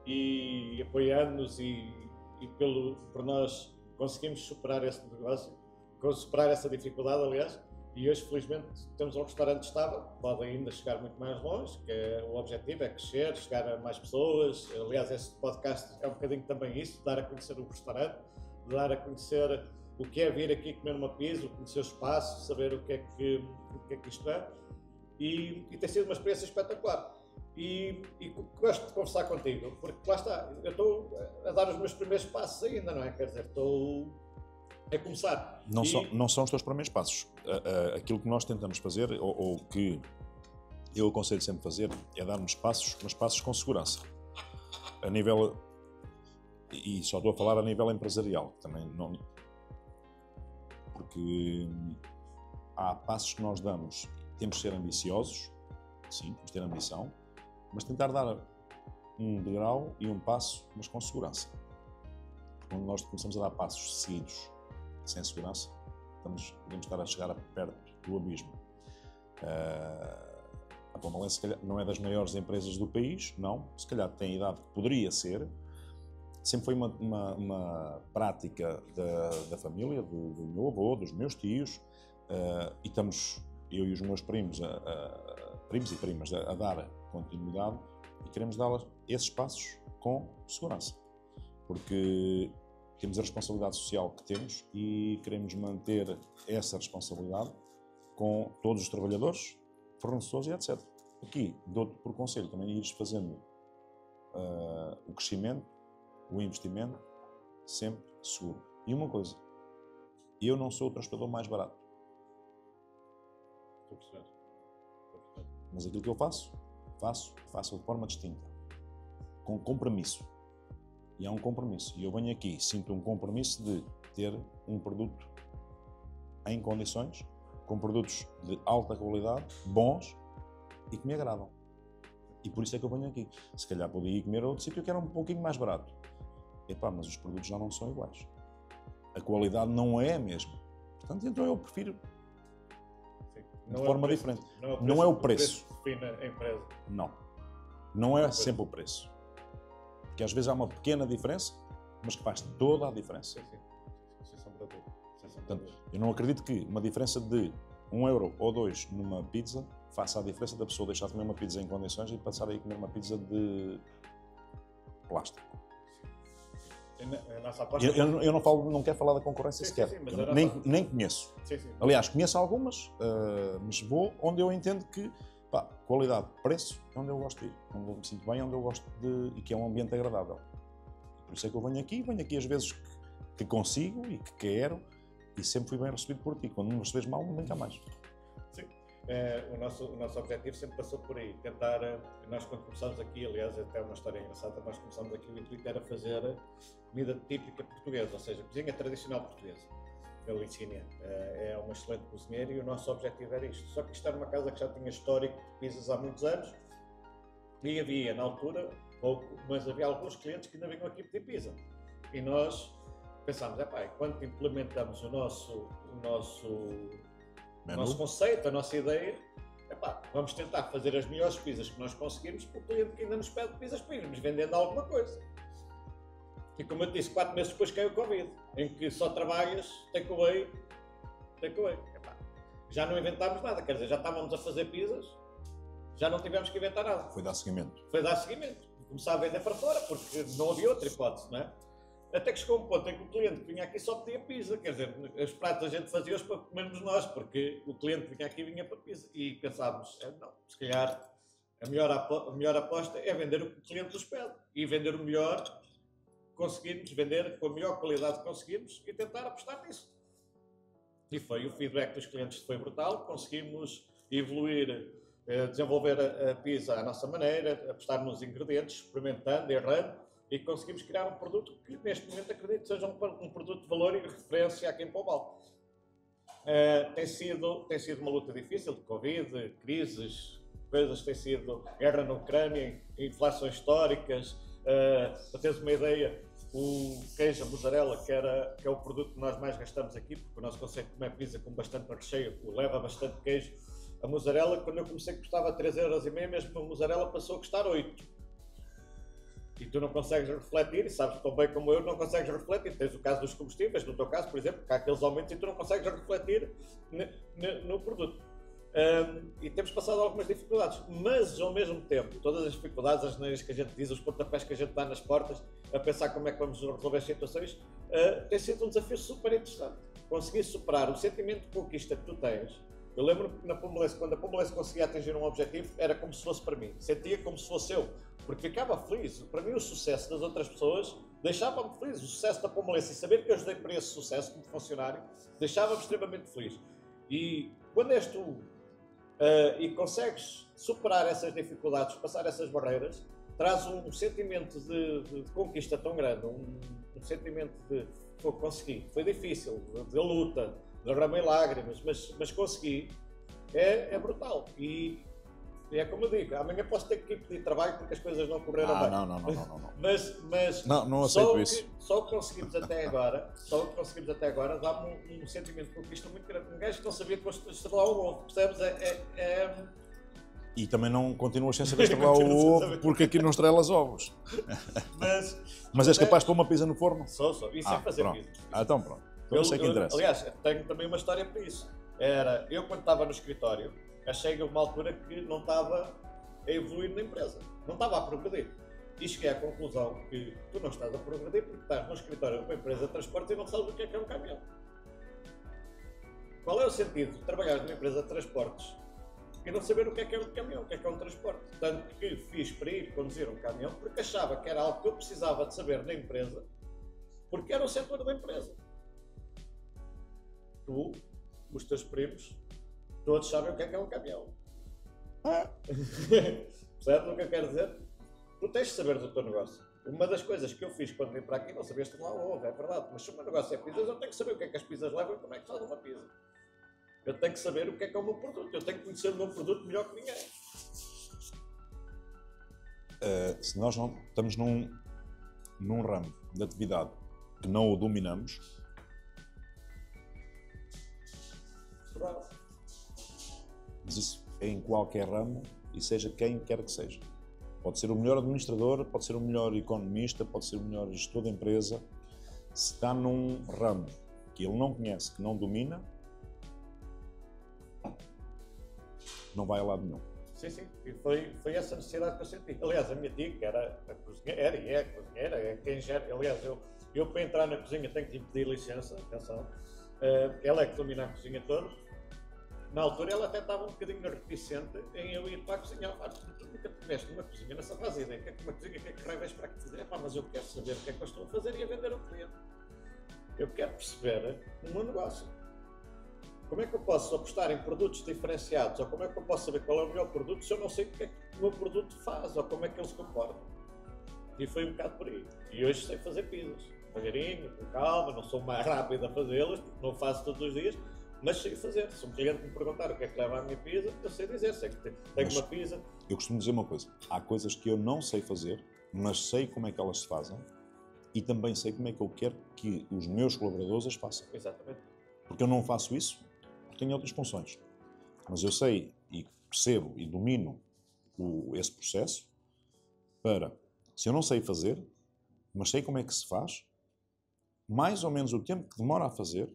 e apoiando-nos e por nós conseguimos superar esse negócio, superar essa dificuldade, aliás, e hoje, felizmente, temos um restaurante estável, pode ainda chegar muito mais longe, que o objetivo é crescer, chegar a mais pessoas. Aliás, este podcast é um bocadinho também isso, dar a conhecer o restaurante, dar a conhecer o que é vir aqui comer uma pizza, conhecer o espaço, saber o que é que isto é, e tem sido uma experiência espetacular. E gosto de conversar contigo, porque lá está, eu estou a dar os meus primeiros passos ainda, não é? Quer dizer, estou a começar. Não são os teus primeiros passos. Aquilo que nós tentamos fazer, ou que eu aconselho sempre fazer, é darmos passos, mas passos com segurança. A nível, e só estou a falar a nível empresarial, também não, porque há passos que nós damos, temos de ser ambiciosos, sim, temos de ter ambição, mas tentar dar um degrau e um passo, mas com segurança. Quando nós começamos a dar passos seguidos, sem segurança, podemos estar a chegar perto do abismo. A Pomalense, se calhar, não é das maiores empresas do país, não, se calhar tem a idade que poderia ser, sempre foi uma prática da família, do meu avô, dos meus tios, e estamos, eu e os meus primos e primas, a dar continuidade, e queremos dar esses passos com segurança, porque temos a responsabilidade social que temos e queremos manter essa responsabilidade com todos os trabalhadores, fornecedores e etc. Aqui, dou-te por conselho também ires fazendo o crescimento, o investimento, sempre seguro. E uma coisa, eu não sou o transportador mais barato. Estou a perceber. Mas aquilo que eu faço de forma distinta, com compromisso. E há um compromisso. E eu venho aqui, sinto um compromisso de ter um produto em condições, com produtos de alta qualidade, bons e que me agradam. E por isso é que eu venho aqui. Se calhar podia ir comer a outro sítio que era um pouquinho mais barato. Epá, mas os produtos já não são iguais. A qualidade não é a mesma. Portanto, então eu prefiro de forma diferente. Não é o preço. Que define a empresa. Não. Não é sempre o preço. Porque às vezes há uma pequena diferença, mas que faz toda a diferença. Sim. Portanto, eu não acredito que uma diferença de 1 euro ou 2 numa pizza faça a diferença da pessoa deixar de comer uma pizza em condições e passar a ir comer uma pizza de plástico. Eu não quero falar da concorrência sequer. Nem conheço. Sim. Aliás, conheço algumas, mas vou onde eu entendo que qualidade, preço, é onde eu gosto de ir, onde eu me sinto bem, onde eu gosto de, e que é um ambiente agradável. Por isso é que eu venho aqui às vezes que consigo e que quero, e sempre fui bem recebido por ti. Quando me recebes mal, não venho cá mais. Sim. O nosso objetivo sempre passou por aí, tentar, nós quando começámos aqui, aliás, até uma história engraçada, nós começámos aqui, o intuito era fazer comida típica portuguesa, ou seja, cozinha tradicional portuguesa. Ele ensina, é uma excelente cozinheira e o nosso objetivo era isto. Só que isto era uma casa que já tinha histórico de pizzas há muitos anos e havia, na altura, pouco, mas havia alguns clientes que ainda vinham aqui pedir pizza. E nós pensámos, enquanto implementamos o nosso conceito, a nossa ideia, vamos tentar fazer as melhores pizzas que nós conseguimos para o cliente que ainda nos pede pizzas para irmos vendendo alguma coisa. E como eu te disse, 4 meses depois caiu o Covid, em que só trabalhas, takeaway. Já não inventámos nada, quer dizer, já estávamos a fazer pizzas, já não tivemos que inventar nada. Foi dar seguimento. Começar a vender para fora, porque não havia outra hipótese, não é? Até que chegou um ponto em que o cliente que vinha aqui só pedia pizza, quer dizer, os pratos a gente fazia-os para comermos nós, porque o cliente que vinha aqui vinha para pizza. E pensávamos, não, se calhar a melhor aposta é vender o que o cliente nos pede e vender o melhor. Conseguimos vender com a melhor qualidade que conseguimos e tentar apostar nisso. E o feedback dos clientes foi brutal, conseguimos evoluir, desenvolver a pizza à nossa maneira, apostar nos ingredientes, experimentando, errando, e conseguimos criar um produto que neste momento acredito seja um produto de valor e referência aqui em Pombal. Tem sido uma luta difícil de Covid, crises, coisas, tem sido guerra na Ucrânia, inflações históricas. Para teres uma ideia, o queijo, a mussarela, que é o produto que nós mais gastamos aqui, porque o nosso conceito de comer pizza com bastante recheio leva bastante queijo. A mussarela, quando eu comecei, custava 3,5€, mesmo a mussarela passou a custar 8. E tu não consegues refletir, e sabes tão bem como eu, não consegues refletir. Tens o caso dos combustíveis, no teu caso, por exemplo, que há aqueles aumentos e tu não consegues refletir no produto. E temos passado algumas dificuldades, mas ao mesmo tempo, todas as dificuldades, as neiras que a gente diz, os pontapés que a gente dá nas portas, a pensar como é que vamos resolver as situações, tem sido um desafio super interessante. Conseguir superar o sentimento de conquista que tu tens. Eu lembro-me que na Pomelense, quando a Pomelense conseguia atingir um objetivo, era como se fosse para mim, sentia como se fosse eu, porque ficava feliz. Para mim, o sucesso das outras pessoas deixava-me feliz. O sucesso da Pomelense e saber que eu ajudei para esse sucesso como funcionário deixava-me extremamente feliz. E quando és tu e consegues superar essas dificuldades, passar essas barreiras, traz um sentimento de conquista tão grande, um sentimento de consegui, foi difícil, de luta, derramei lágrimas, mas consegui, é brutal. E é como eu digo, amanhã posso ter que ir pedir trabalho porque as coisas não correram bem. Não. Mas não aceito isso. Só o que conseguimos até agora dá-me um sentimento de conquista muito grande. Um gajo que não sabia que fosse estrelar o ovo, percebes? E também não continuas sem saber estrelar o ovo, porque aqui não estrelas ovos. Mas és capaz de pôr uma pizza no forno? Sou. E sem fazer pronto. pizza. Então pronto. Então isso é que interessa. Aliás, tenho também uma história para isso. Eu quando estava no escritório, achei a uma altura que não estava a evoluir na empresa. Não estava a progredir. E cheguei à conclusão que tu não estás a progredir porque estás no escritório de uma empresa de transportes e não sabes o que é um caminhão. Qual é o sentido de trabalhar numa empresa de transportes e não saber o que é um caminhão, o que é um transporte? Tanto que fiz para ir conduzir um caminhão porque achava que era algo que eu precisava de saber na empresa, porque era o setor da empresa. Tu, os teus primos, todos sabem o que é um caminhão. Percebes o que eu quero dizer? Tu tens de saber do teu negócio. Uma das coisas que eu fiz quando vim para aqui, não sabias estrelar o ovo, é verdade, mas se o meu negócio é pizzas, eu tenho que saber o que é que as pizzas levam e como é que faz uma pizza. Eu tenho que saber o que é o meu produto, eu tenho que conhecer o meu produto melhor que ninguém. Se nós não estamos num ramo de atividade que não o dominamos, Verdade. mas isso é em qualquer ramo e seja quem quer que seja. Pode ser o melhor administrador, pode ser o melhor economista, pode ser o melhor gestor de empresa. Se está num ramo que ele não conhece, que não domina, não vai a lado nenhum. Sim. E foi essa necessidade que eu senti. Aliás, a minha tia, que era a cozinheira, e é a cozinheira, é quem gera. Aliás, eu para entrar na cozinha tenho que lhe pedir licença, atenção. Ela é que domina a cozinha toda. Na altura ela até estava um bocadinho reticente em eu ir para a cozinha. Tu nunca tiveste numa cozinha, nessa fase ideia, que é que uma cozinha, que é que raio vais para a cozinha? Mas eu quero saber o que é que eu estou a fazer e a vender ao cliente. Eu quero perceber o meu negócio. Como é que eu posso apostar em produtos diferenciados, ou como é que eu posso saber qual é o melhor produto se eu não sei o que é que o meu produto faz, ou como é que ele se comporta? E foi um bocado por aí. E hoje sei fazer pizzas. Devagarinho, com calma, não sou mais rápido a fazê-las, porque não faço todos os dias, mas sei fazer. Se um cliente me perguntar o que é que leva à minha pizza, eu sei dizer, sei que tenho uma pizza. Eu costumo dizer uma coisa, há coisas que eu não sei fazer, mas sei como é que elas se fazem e também sei como é que eu quero que os meus colaboradores as façam. Exatamente. Porque eu não faço isso, porque tenho outras funções. Mas eu sei e percebo e domino esse processo para, se eu não sei fazer, mas sei como é que se faz, mais ou menos o tempo que demora a fazer,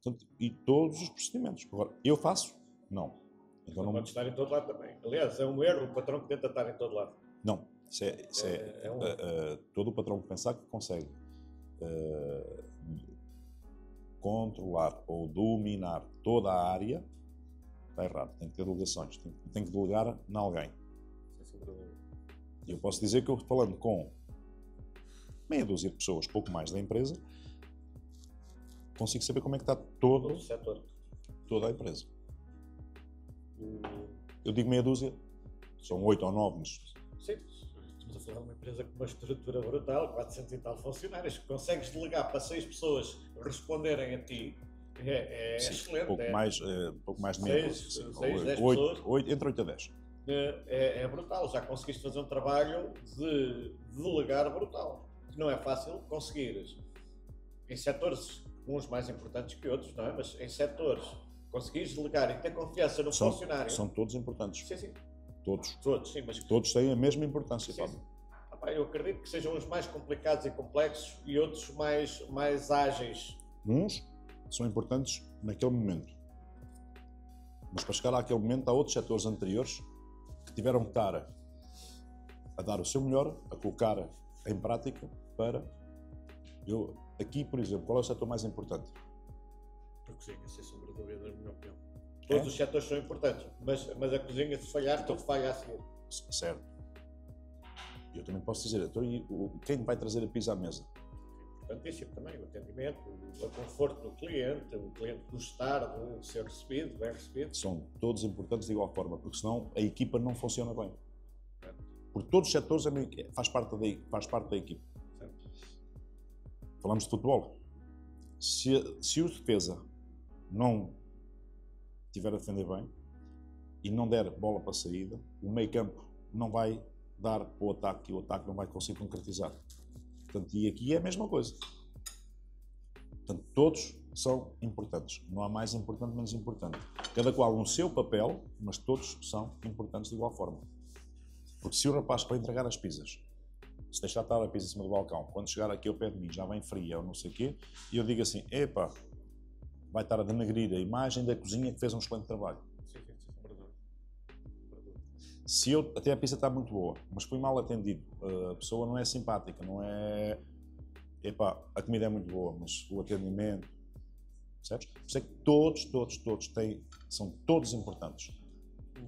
portanto, e todos os procedimentos. Agora, eu faço? Não. Então não pode estar em todo lado também. Aliás, é um erro o patrão que tenta estar em todo lado. Não. Todo o patrão que pensar que consegue controlar ou dominar toda a área está errado. Tem que ter delegações. Tem que delegar em alguém. E eu posso dizer que eu, falando com meia dúzia de pessoas, pouco mais da empresa, consigo saber como é que está todo o setor, toda a empresa. Eu digo meia dúzia, são 8 ou 9, mas... Sim, estamos a falar de uma empresa com uma estrutura brutal, 400 e tal funcionários, que consegues delegar para 6 pessoas responderem a ti, é sim, excelente. Pouco mais de meia dúzia. 10 pessoas. Entre 8 a 10. É brutal, já conseguiste fazer um trabalho de delegar brutal. Não é fácil conseguires, em setores, uns mais importantes que outros, não é? Mas em setores, conseguires delegar e ter confiança no funcionário. São todos importantes. Sim. Todos. Todos, sim, mas... Todos têm a mesma importância. Sim. Eu acredito que sejam uns mais complicados e complexos e outros mais ágeis. Uns são importantes naquele momento. Mas para chegar àquele momento, há outros setores anteriores que tiveram que estar a dar o seu melhor, a colocar em prática para... Aqui, por exemplo, qual é o setor mais importante? A cozinha, sem sombra de dúvida, na minha opinião. Todos os setores são importantes, mas a cozinha, se falhar, tudo falha a seguir. Certo. Eu também posso dizer, então, quem vai trazer a pizza à mesa? Importantíssimo também, o atendimento, o conforto do cliente, o cliente gostar de ser recebido, bem recebido. São todos importantes de igual forma, porque senão a equipa não funciona bem. Porque todos os setores faz parte da equipa. Certo. Falamos de futebol. Se o defesa não estiver a defender bem e não der bola para a saída, o meio campo não vai dar para o ataque e o ataque não vai conseguir concretizar. Portanto, e aqui é a mesma coisa. Portanto, todos são importantes. Não há mais importante, menos importante. Cada qual no seu papel, mas todos são importantes de igual forma. Porque se o rapaz para entregar as pizzas, se deixar estar a pizza em cima do balcão, quando chegar aqui ao pé de mim já vem fria ou não sei o quê, e eu digo assim, epá, vai estar a denegrir a imagem da cozinha que fez um excelente trabalho. Se até a pizza está muito boa, mas fui mal atendido, a pessoa não é simpática, não é... Epá, a comida é muito boa, mas o atendimento... Percebes? Por isso é que todos são todos importantes.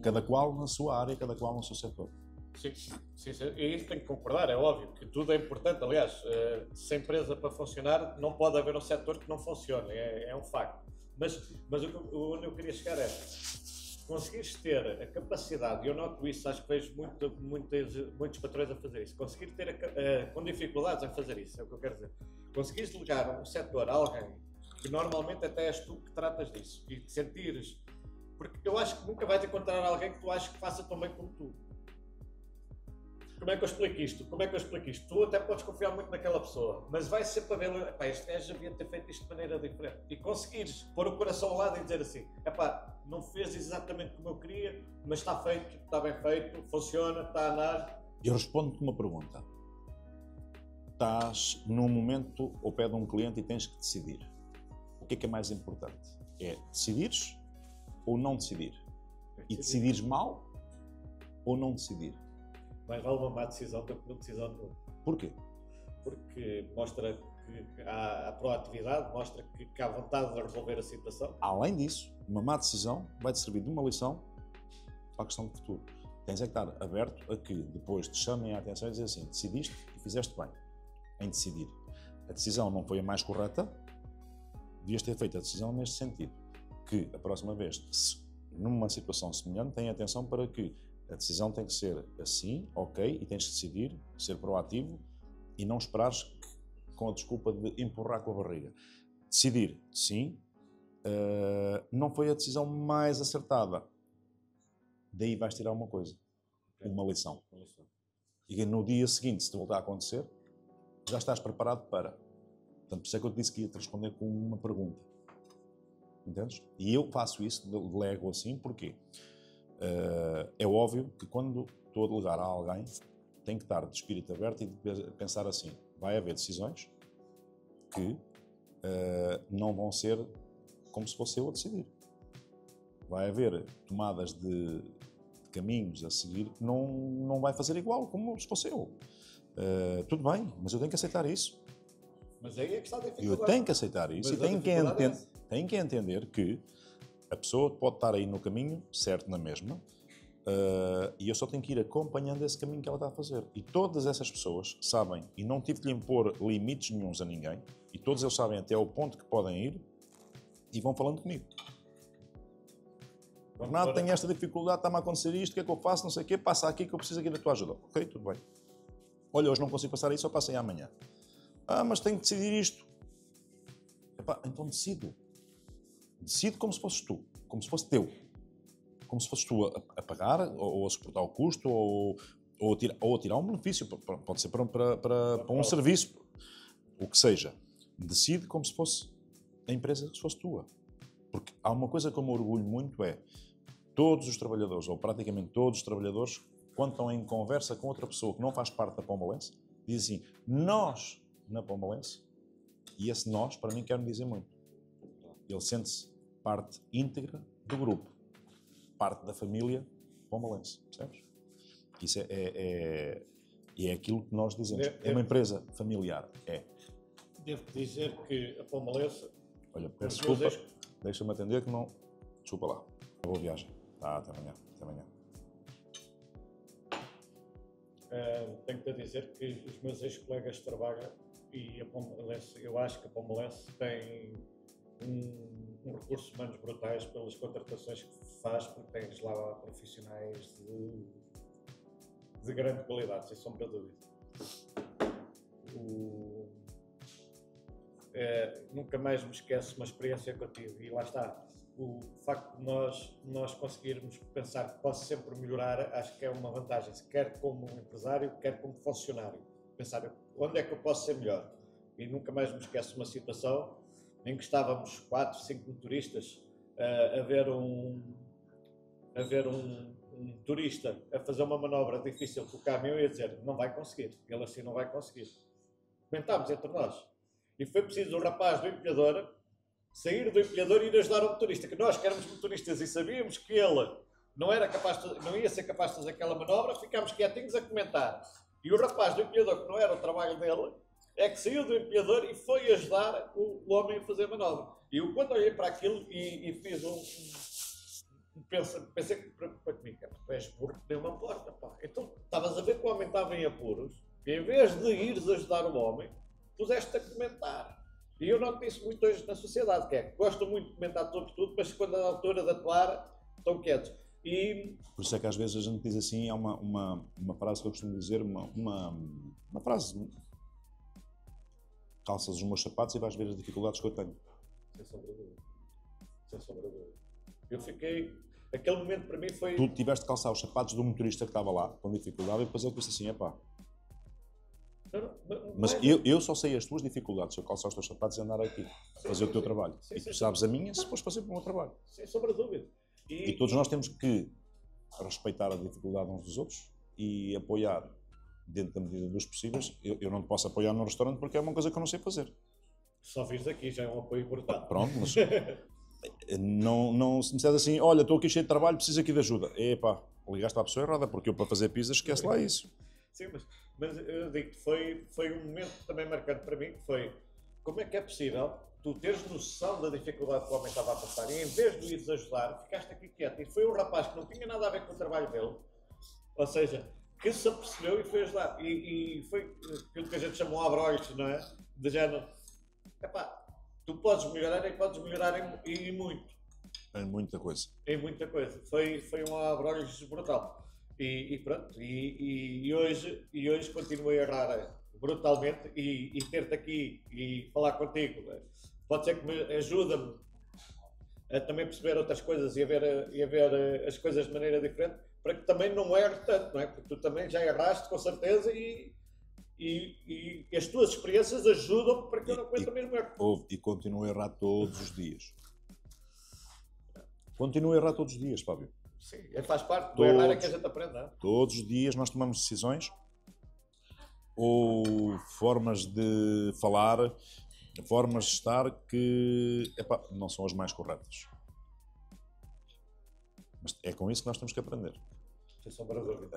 Cada qual na sua área, cada qual no seu setor. Sim, e isso tem que concordar, é óbvio, que tudo é importante. Aliás, se a empresa para funcionar, não pode haver um setor que não funcione, é um facto. Mas onde eu queria chegar é... Conseguires ter a capacidade, e eu noto isso, acho que vejo muitos patrões a fazer isso, conseguir ter com dificuldades em fazer isso, é o que eu quero dizer. Conseguires delegar um setor a alguém que normalmente até és tu que tratas disso e te sentires, porque eu acho que nunca vais encontrar alguém que tu achas que faça tão bem como tu. Como é que eu explico isto? Tu até podes confiar muito naquela pessoa, mas vai sempre a ver, epá, este gajo devia ter feito isto de maneira diferente. E conseguires pôr o coração ao lado e dizer assim, epá, não fez exatamente como eu queria, mas está feito, está bem feito, funciona, está a andar. Eu respondo-te uma pergunta. Estás num momento ao pé de um cliente e tens que decidir. O que é mais importante? É decidires ou não decidir? E decidires mal ou não decidir? Mais vale uma má decisão do que uma decisão nenhuma. Porquê? Porque mostra que há a proatividade, mostra que há vontade de resolver a situação. Além disso, uma má decisão vai-te servir de uma lição para a questão do futuro. Tens é que estar aberto a que depois te chamem a atenção e dizer assim, decidiste e fizeste bem em decidir. A decisão não foi a mais correta, devias ter feito a decisão neste sentido, que a próxima vez, numa situação semelhante, tenha atenção para que a decisão tem que ser assim, ok, e tens que decidir, ser proativo e não esperares com a desculpa de empurrar com a barriga. Decidir, sim, não foi a decisão mais acertada. Daí vais tirar uma coisa, uma lição. E no dia seguinte, se te voltar a acontecer, já estás preparado para. Portanto, por isso é que eu te disse que ia-te responder com uma pergunta. Entendes? E eu faço isso, delego assim, porquê? É óbvio que quando estou a delegar a alguém, tem que estar de espírito aberto e de pensar assim, vai haver decisões que não vão ser como se fosse eu a decidir. Vai haver tomadas de caminhos a seguir que não vai fazer igual como se fosse eu. Tudo bem, mas eu tenho que aceitar isso. Mas aí é que está a dificuldade. Eu tenho que aceitar isso e tenho que entender que a pessoa pode estar aí no caminho certo na mesma e eu só tenho que ir acompanhando esse caminho que ela está a fazer. E todas essas pessoas sabem, e não tive de lhe impor limites nenhuns a ninguém, e todos eles sabem até ao ponto que podem ir e vão falando comigo. Bernardo, tenho esta dificuldade, está-me a acontecer isto, o que é que eu faço, não sei o quê, passa aqui que eu preciso aqui da tua ajuda. Ok, tudo bem. Olha, hoje não consigo passar isso, só passei amanhã. Mas tenho que decidir isto. Epá, então decido. Decide como se fosses tu, como se fosse teu. Como se fosses tu a pagar, ou a suportar o custo, ou a tirar um benefício. Pode ser para um serviço, o que seja. Decide como se fosse a empresa que fosse tua. Porque há uma coisa que eu me orgulho muito, é todos os trabalhadores, ou praticamente todos os trabalhadores, quando estão em conversa com outra pessoa que não faz parte da Pombalense, dizem assim, nós na Pombalense, e esse nós, para mim, quer-me dizer muito. Ele sente-se parte íntegra do grupo, parte da família Pombalense, percebes? Isso é aquilo que nós dizemos. É uma empresa familiar, é. Devo dizer que a Pombalense... Olha, peço desculpa, deixa-me atender que não... Desculpa lá. Boa viagem. Tá, até amanhã. Até amanhã. Tenho-te a dizer que os meus ex-colegas de trabalho e a Pombalense, eu acho que a Pombalense tem um recursos humanos brutais pelas contratações que faz, porque tens lá profissionais de grande qualidade, sem sombra de dúvida. Nunca mais me esqueço uma experiência que eu tive, e lá está. O facto de nós conseguirmos pensar que posso sempre melhorar, acho que é uma vantagem, quer como empresário, quer como funcionário. Pensar onde é que eu posso ser melhor. E nunca mais me esqueço de uma situação em que estávamos 4, 5 motoristas a ver um turista a fazer uma manobra difícil com o caminhão e a dizer não vai conseguir, ele assim não vai conseguir. Comentámos entre nós. E foi preciso o rapaz do empilhador sair do empilhador e ir ajudar o motorista, que nós que éramos motoristas e sabíamos que ele não ia ser capaz de fazer aquela manobra, ficámos quietinhos a comentar. E o rapaz do empilhador, que não era o trabalho dele, é que saiu do empilhador e foi ajudar o homem a fazer a manobra. E eu, quando olhei para aquilo e fiz pensei para comigo, tu és burro, deu uma porta, pá. Então, estavas a ver que o homem estava em apuros, e em vez de ires ajudar o homem, puseste a comentar. E eu noto isso muito hoje na sociedade, que gostam muito de comentar sobre tudo, mas quando é a altura de atuar, estão quietos. Por isso é que às vezes a gente diz assim, há uma frase que eu costumo dizer, uma frase, calças os meus sapatos e vais ver as dificuldades que eu tenho. Sem sombra de dúvida. Sem sombra de dúvida. Eu fiquei, aquele momento para mim foi... Tu tiveste de calçar os sapatos do motorista que estava lá, com dificuldade, e depois ele disse assim, epá, mas eu só sei as tuas dificuldades, se eu calçar os teus sapatos e andar aqui, fazer o teu trabalho. E tu sabes a minha, se depois fazer para o meu trabalho. Sem sombra de dúvida. E todos nós temos que respeitar a dificuldade uns dos outros e apoiar dentro da medida dos possíveis. Eu não te posso apoiar no restaurante porque é uma coisa que eu não sei fazer. Só vires aqui, já é um apoio importante. Pronto, mas não se me disseres assim, olha, estou aqui cheio de trabalho, preciso aqui de ajuda. Epá, ligaste para a pessoa errada, porque eu para fazer pizza esquece lá isso. Sim, mas eu digo-te, foi um momento também marcante para mim, que foi como é que é possível tu teres noção da dificuldade que o homem estava a passar e em vez de o ires ajudar, ficaste aqui quieto. E foi um rapaz que não tinha nada a ver com o trabalho dele, ou seja, que se apercebeu e foi ajudar. E foi aquilo que a gente chamou abrolhos, não é? De género, epá, tu podes melhorar em muito. Em muita coisa. Em muita coisa. Foi um abrolhos brutal. E pronto, e hoje continuo a errar brutalmente e ter-te aqui e falar contigo pode ser que me ajuda-me a também perceber outras coisas e a ver as coisas de maneira diferente, para que também não erre tanto, não é? Porque tu também já erraste com certeza e as tuas experiências ajudam para que eu não cometa o mesmo erro. E continuo a errar todos os dias. Continuo a errar todos os dias, Fábio. Sim, faz parte do errar é que a gente aprende, não é? Todos os dias nós tomamos decisões ou formas de falar, formas de estar que não são as mais corretas. Mas é com isso que nós temos que aprender. Sem sombra de dúvida.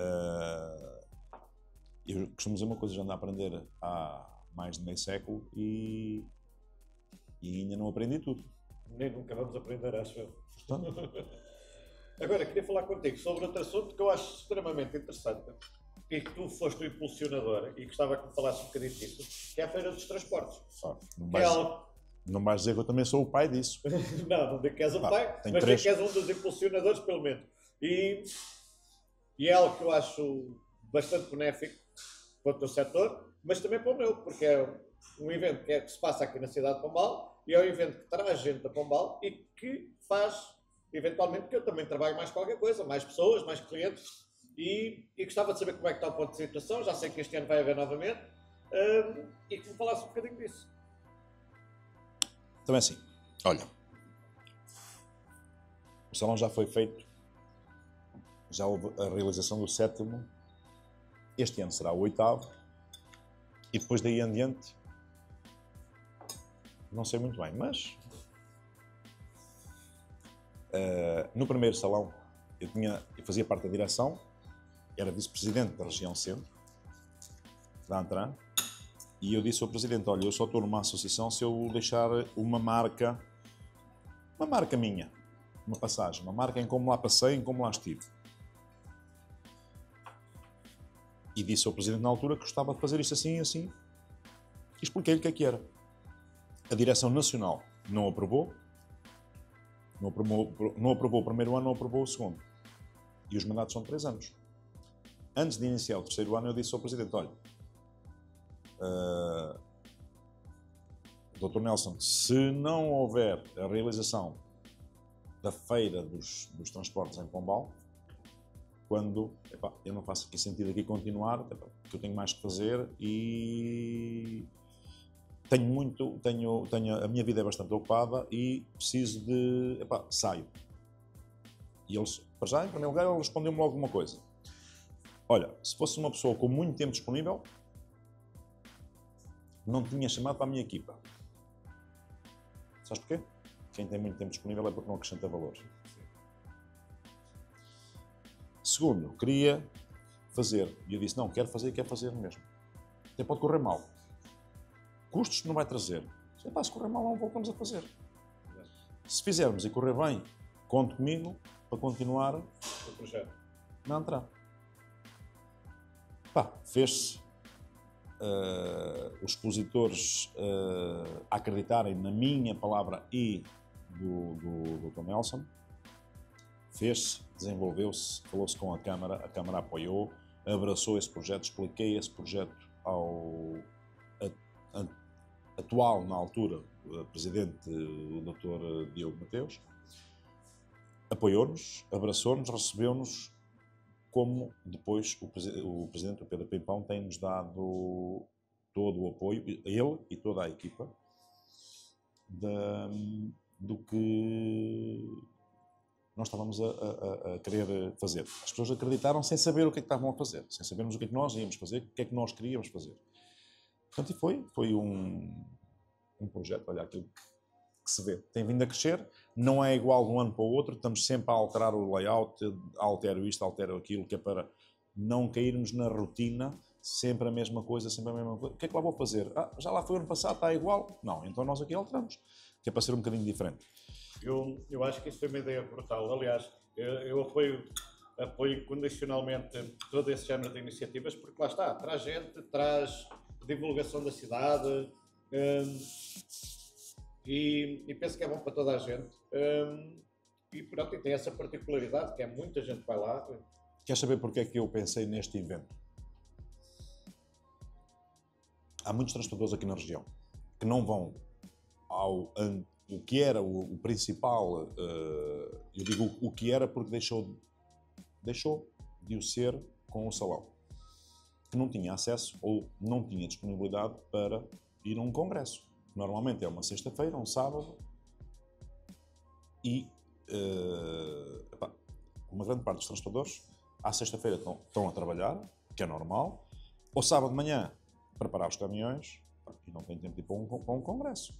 Eu costumo dizer uma coisa, já ando a aprender há mais de meio século e ainda não aprendi tudo. Nem nunca vamos aprender, acho eu. Agora, queria falar contigo sobre outro assunto que eu acho extremamente interessante e que tu foste o impulsionador e gostava que me falasses um bocadinho disso, que é a Feira dos Transportes. Não vais dizer que eu também sou o pai disso. não digo que és o pai, mas digo que és um dos impulsionadores, pelo menos. E é algo que eu acho bastante benéfico para o teu setor, mas também para o meu, porque é um evento que se passa aqui na cidade de Pombal e é um evento que traz gente a Pombal e que faz, eventualmente, que eu também trabalho mais qualquer coisa, mais pessoas, mais clientes e gostava de saber como é que está o ponto de situação, já sei que este ano vai haver novamente e que me falasse um bocadinho disso. Então é assim, olha, o salão já foi feito já houve a realização do 7º, este ano será o 8º, e depois daí em diante, não sei muito bem, mas no primeiro salão eu fazia parte da direção, era vice-presidente da região centro, da Antran, e eu disse ao presidente, olha, eu só estou numa associação se eu deixar uma marca minha, uma passagem, uma marca em como lá passei, em como lá estive. E disse ao presidente na altura que gostava de fazer isto assim e assim. E expliquei-lhe o que é que era. A direção nacional não aprovou. Não aprovou o primeiro ano, não aprovou o segundo. E os mandatos são 3 anos. Antes de iniciar o terceiro ano, eu disse ao presidente, olha, Dr. Nelson, se não houver a realização da feira dos transportes em Pombal, quando eu não faço aqui sentido aqui continuar, porque eu tenho mais que fazer e a minha vida é bastante ocupada e preciso de, saio. E eles, para já, em primeiro lugar, ele respondeu-me logo uma coisa. Olha, se fosse uma pessoa com muito tempo disponível, não tinha chamado para a minha equipa. Sabes porquê? Quem tem muito tempo disponível é porque não acrescenta valor. Segundo, queria fazer. E eu disse, não, quero fazer mesmo. Até pode correr mal. Custos não vai trazer. Se correr mal, não voltamos a fazer. Se fizermos e correr bem, conte comigo para continuar o projeto. Na Antran. Fez-se os expositores a acreditarem na minha palavra e do Dr. Nelson. Fez-se, desenvolveu-se, falou-se com a Câmara apoiou, abraçou esse projeto, expliquei esse projeto ao atual, na altura, presidente, o Dr. Diogo Mateus, apoiou-nos, abraçou-nos, recebeu-nos, como depois o presidente, o Pedro Pimpão, tem-nos dado todo o apoio, ele e toda a equipa, do que nós estávamos a querer fazer. As pessoas acreditaram sem saber o que é que estavam a fazer, sem sabermos o que é que nós íamos fazer, o que é que nós queríamos fazer. Portanto, foi um projeto, olha, aquilo que se vê. Tem vindo a crescer, não é igual de um ano para o outro, estamos sempre a alterar o layout, altero isto, altero aquilo, que é para não cairmos na rotina, sempre a mesma coisa, sempre a mesma coisa. O que é que lá vou fazer? Já lá foi ano passado, está igual? Não, então nós aqui alteramos, que é para ser um bocadinho diferente. Eu acho que isso foi uma ideia brutal. Aliás, eu apoio incondicionalmente todo esse género de iniciativas, porque lá está, traz gente, traz divulgação da cidade, e penso que é bom para toda a gente. E pronto, e tem essa particularidade, que é muita gente que vai lá. Queres saber porque é que eu pensei neste evento? Há muitos transportadores aqui na região que não vão ao o que era o principal, eu digo o que era porque deixou de o ser com o salão, que não tinha acesso ou não tinha disponibilidade para ir a um congresso. Normalmente é uma sexta-feira, um sábado, e uma grande parte dos transportadores à sexta-feira estão a trabalhar, que é normal, ou sábado de manhã preparar os caminhões e não têm tempo de ir para um congresso.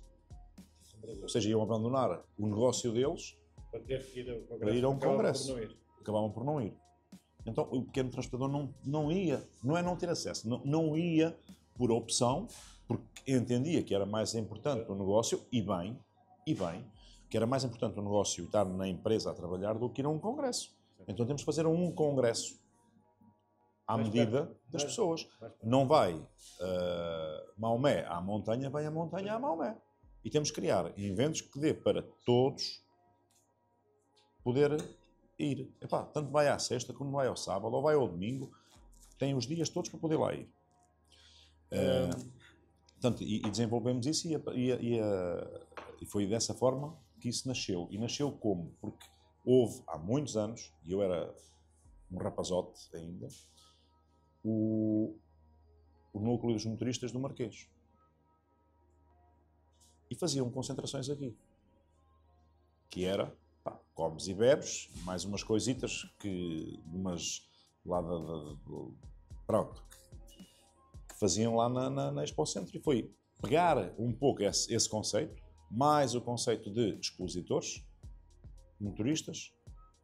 Ou seja, iam abandonar o negócio deles para ir a um congresso. Acabavam por não ir. Então o pequeno transportador não ia, não é não ter acesso, não ia por opção, porque entendia que era mais importante o negócio, e bem, que era mais importante o negócio estar na empresa a trabalhar do que ir a um congresso. Então temos que fazer um congresso à medida das pessoas. Não vai Maomé à montanha, vai a montanha à Maomé. E temos que criar eventos que dê para todos poder ir. Tanto vai à sexta como vai ao sábado, ou vai ao domingo, tem os dias todos para poder lá ir. Portanto, e desenvolvemos isso e foi dessa forma que isso nasceu. E nasceu como? Porque houve, há muitos anos, e eu era um rapazote ainda, o núcleo dos motoristas do Marquês. E faziam concentrações aqui. Que era, comes e bebes, mais umas coisitas pronto, que faziam lá na Expo Center, e foi pegar um pouco esse conceito, mais o conceito de expositores, motoristas,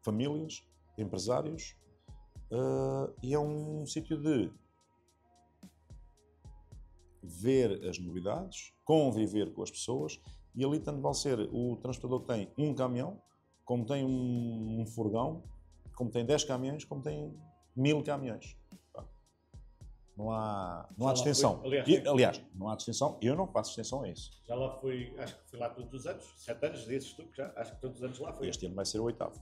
famílias, empresários, e é um sítio de ver as novidades, conviver com as pessoas, e ali tanto vale ser o transportador que tem um caminhão, como tem um furgão, como tem 10 caminhões, como tem 1000 caminhões. Não há distinção. Aliás, não há distinção. Eu não faço distinção a isso. Já lá fui, acho que fui lá todos os anos, 7 anos, dizes tu que já, acho que todos os anos lá fui. Este ano vai ser o 8º.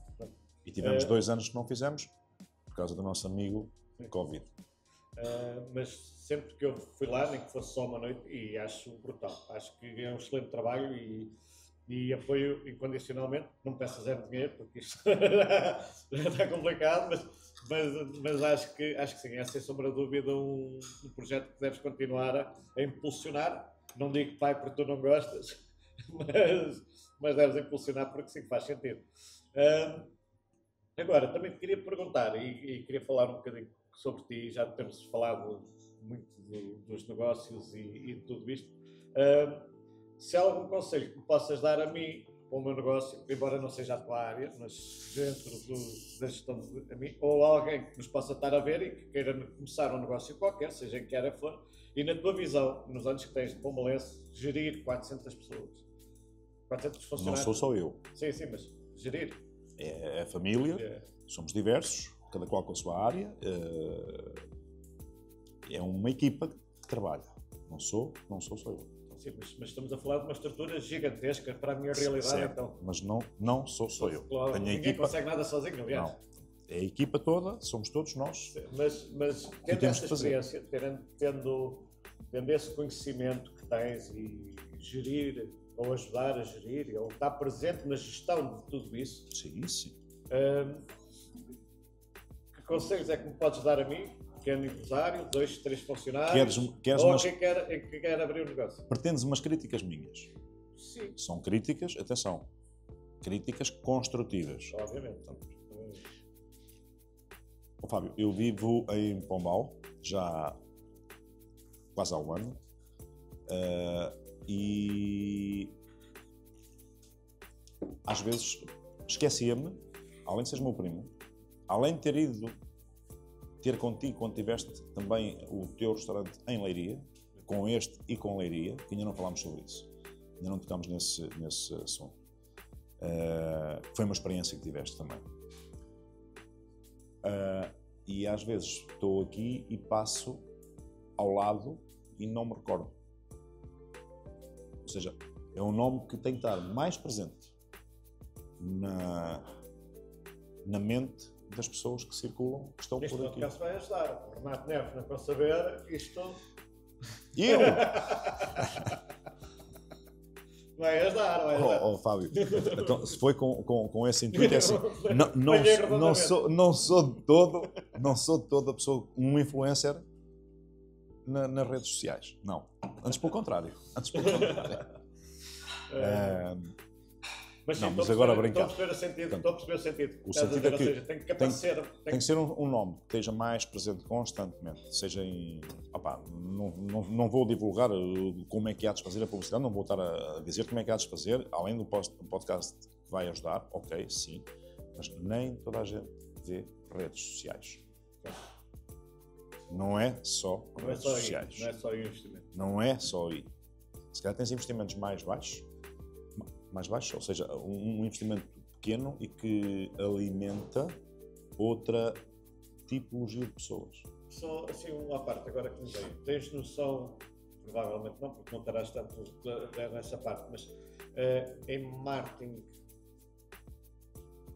E tivemos 2 anos que não fizemos, por causa do nosso amigo Covid. Mas sempre que eu fui lá, nem que fosse só uma noite, e acho brutal. Acho que é um excelente trabalho e apoio incondicionalmente. Não me peço zero dinheiro, porque isto já está complicado, mas acho que sim, é sem sombra de dúvida um projeto que deves continuar a impulsionar. Não digo pai porque tu não gostas, mas deves impulsionar porque sim, faz sentido. Agora, também te queria perguntar e queria falar um bocadinho sobre ti, já temos falado muito dos negócios e de tudo isto. Se há algum conselho que me possas dar a mim, para o meu negócio, embora não seja a tua área, mas dentro da gestão a mim, ou alguém que nos possa estar a ver e que queira começar um negócio qualquer, seja em que área for, e na tua visão, nos anos que tens de Pomalense, gerir 400 pessoas, 400 funcionários. Não sou só eu. Sim, mas gerir. É a família, somos diversos, cada qual com a sua área. É uma equipa que trabalha. Não sou só eu. Sim, mas estamos a falar de uma estrutura gigantesca para a minha realidade, certo, então. Mas não sou só eu. Claro, Tenho ninguém equipa, consegue nada sozinho, aliás. Não. É a equipa toda, somos todos nós. Mas tendo essa experiência, tendo esse conhecimento que tens e gerir, ou ajudar a gerir, ou estar presente na gestão de tudo isso. Sim. Que conselhos é que me podes dar a mim, pequeno empresário, 2, 3 funcionários, ou quem quer abrir um negócio? Pretendes umas críticas minhas? Sim. São críticas, atenção, críticas construtivas. Obviamente. Fábio, eu vivo em Pombal já quase há um ano, e às vezes esquecia-me, além de seres meu primo, além de ter contigo quando tiveste também o teu restaurante em Leiria, com este e com Leiria, que ainda não falámos sobre isso, ainda não tocámos nesse assunto. Foi uma experiência que tiveste também. E às vezes estou aqui e passo ao lado e não me recordo. Ou seja, é um nome que tem que estar mais presente na mente das pessoas que circulam, que estão Isto por aqui. Isto vai ajudar. O Renato Neves não quer saber isto. E eu? Vai ajudar. Fábio, então, se foi com esse intuito, é assim, não sou de todo a pessoa, um influencer nas redes sociais. Não. Antes pelo contrário. Mas, sim, mas agora a brincar. Estou a perceber o sentido. O sentido é que seja, tem que ser um nome que esteja mais presente constantemente. Seja em... não vou divulgar como é que há de fazer a publicidade, não vou estar a dizer como é que há de fazer, além do podcast que vai ajudar, ok, sim, mas nem toda a gente vê redes sociais. Não é só redes sociais. Não é só o investimento. Não é só aí. Se calhar tens investimentos mais baixos, ou seja, um investimento pequeno e que alimenta outra tipologia de pessoas. Só assim uma parte agora que me veio. Tens noção, provavelmente não, porque não estarás tanto nessa parte, mas em marketing,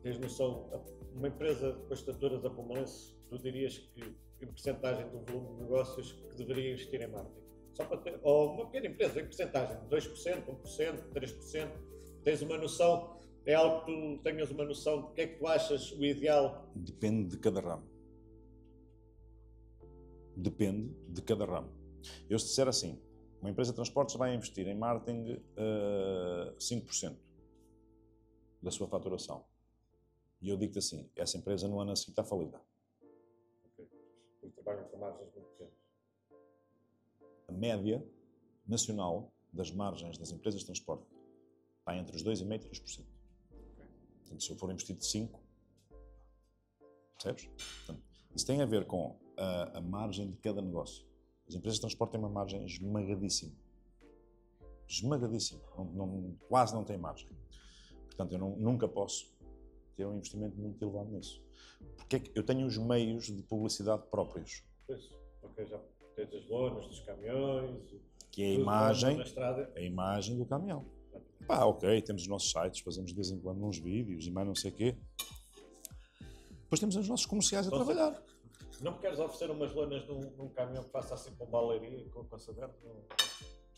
tens noção, uma empresa com a estatura da Pomalense, tu dirias que em percentagem do volume de negócios que deveria investir em marketing? Só para ter, ou uma pequena empresa, em percentagem, 2%, 1%, 3%, tens uma noção, é algo que tu tenhas uma noção de que é que tu achas o ideal? Depende de cada ramo. Depende de cada ramo. Eu se disser assim, uma empresa de transportes vai investir em marketing 5% da sua faturação. E eu digo-te assim, essa empresa no ano a seguir está falida. Ok. E trabalham com margens muito pequenas. A média nacional das margens das empresas de transporte está entre os 2,5% e 3%. Portanto, se eu for investir de 5%, percebes? Portanto, isso tem a ver com a margem de cada negócio. As empresas de transporte têm uma margem esmagadíssima. Esmagadíssima. Quase não têm margem. Portanto, eu nunca posso ter um investimento muito elevado nisso. Porque é que eu tenho os meios de publicidade próprios. Pois, ok, já tens as lonas dos caminhões, Que é a imagem do caminhão. Pá, ok, temos os nossos sites, fazemos de vez em quando uns vídeos e mais não sei o quê. Depois temos os nossos comerciais a trabalhar. Não me queres oferecer umas lonas num caminhão que faça assim com baleirinha e com a aberta?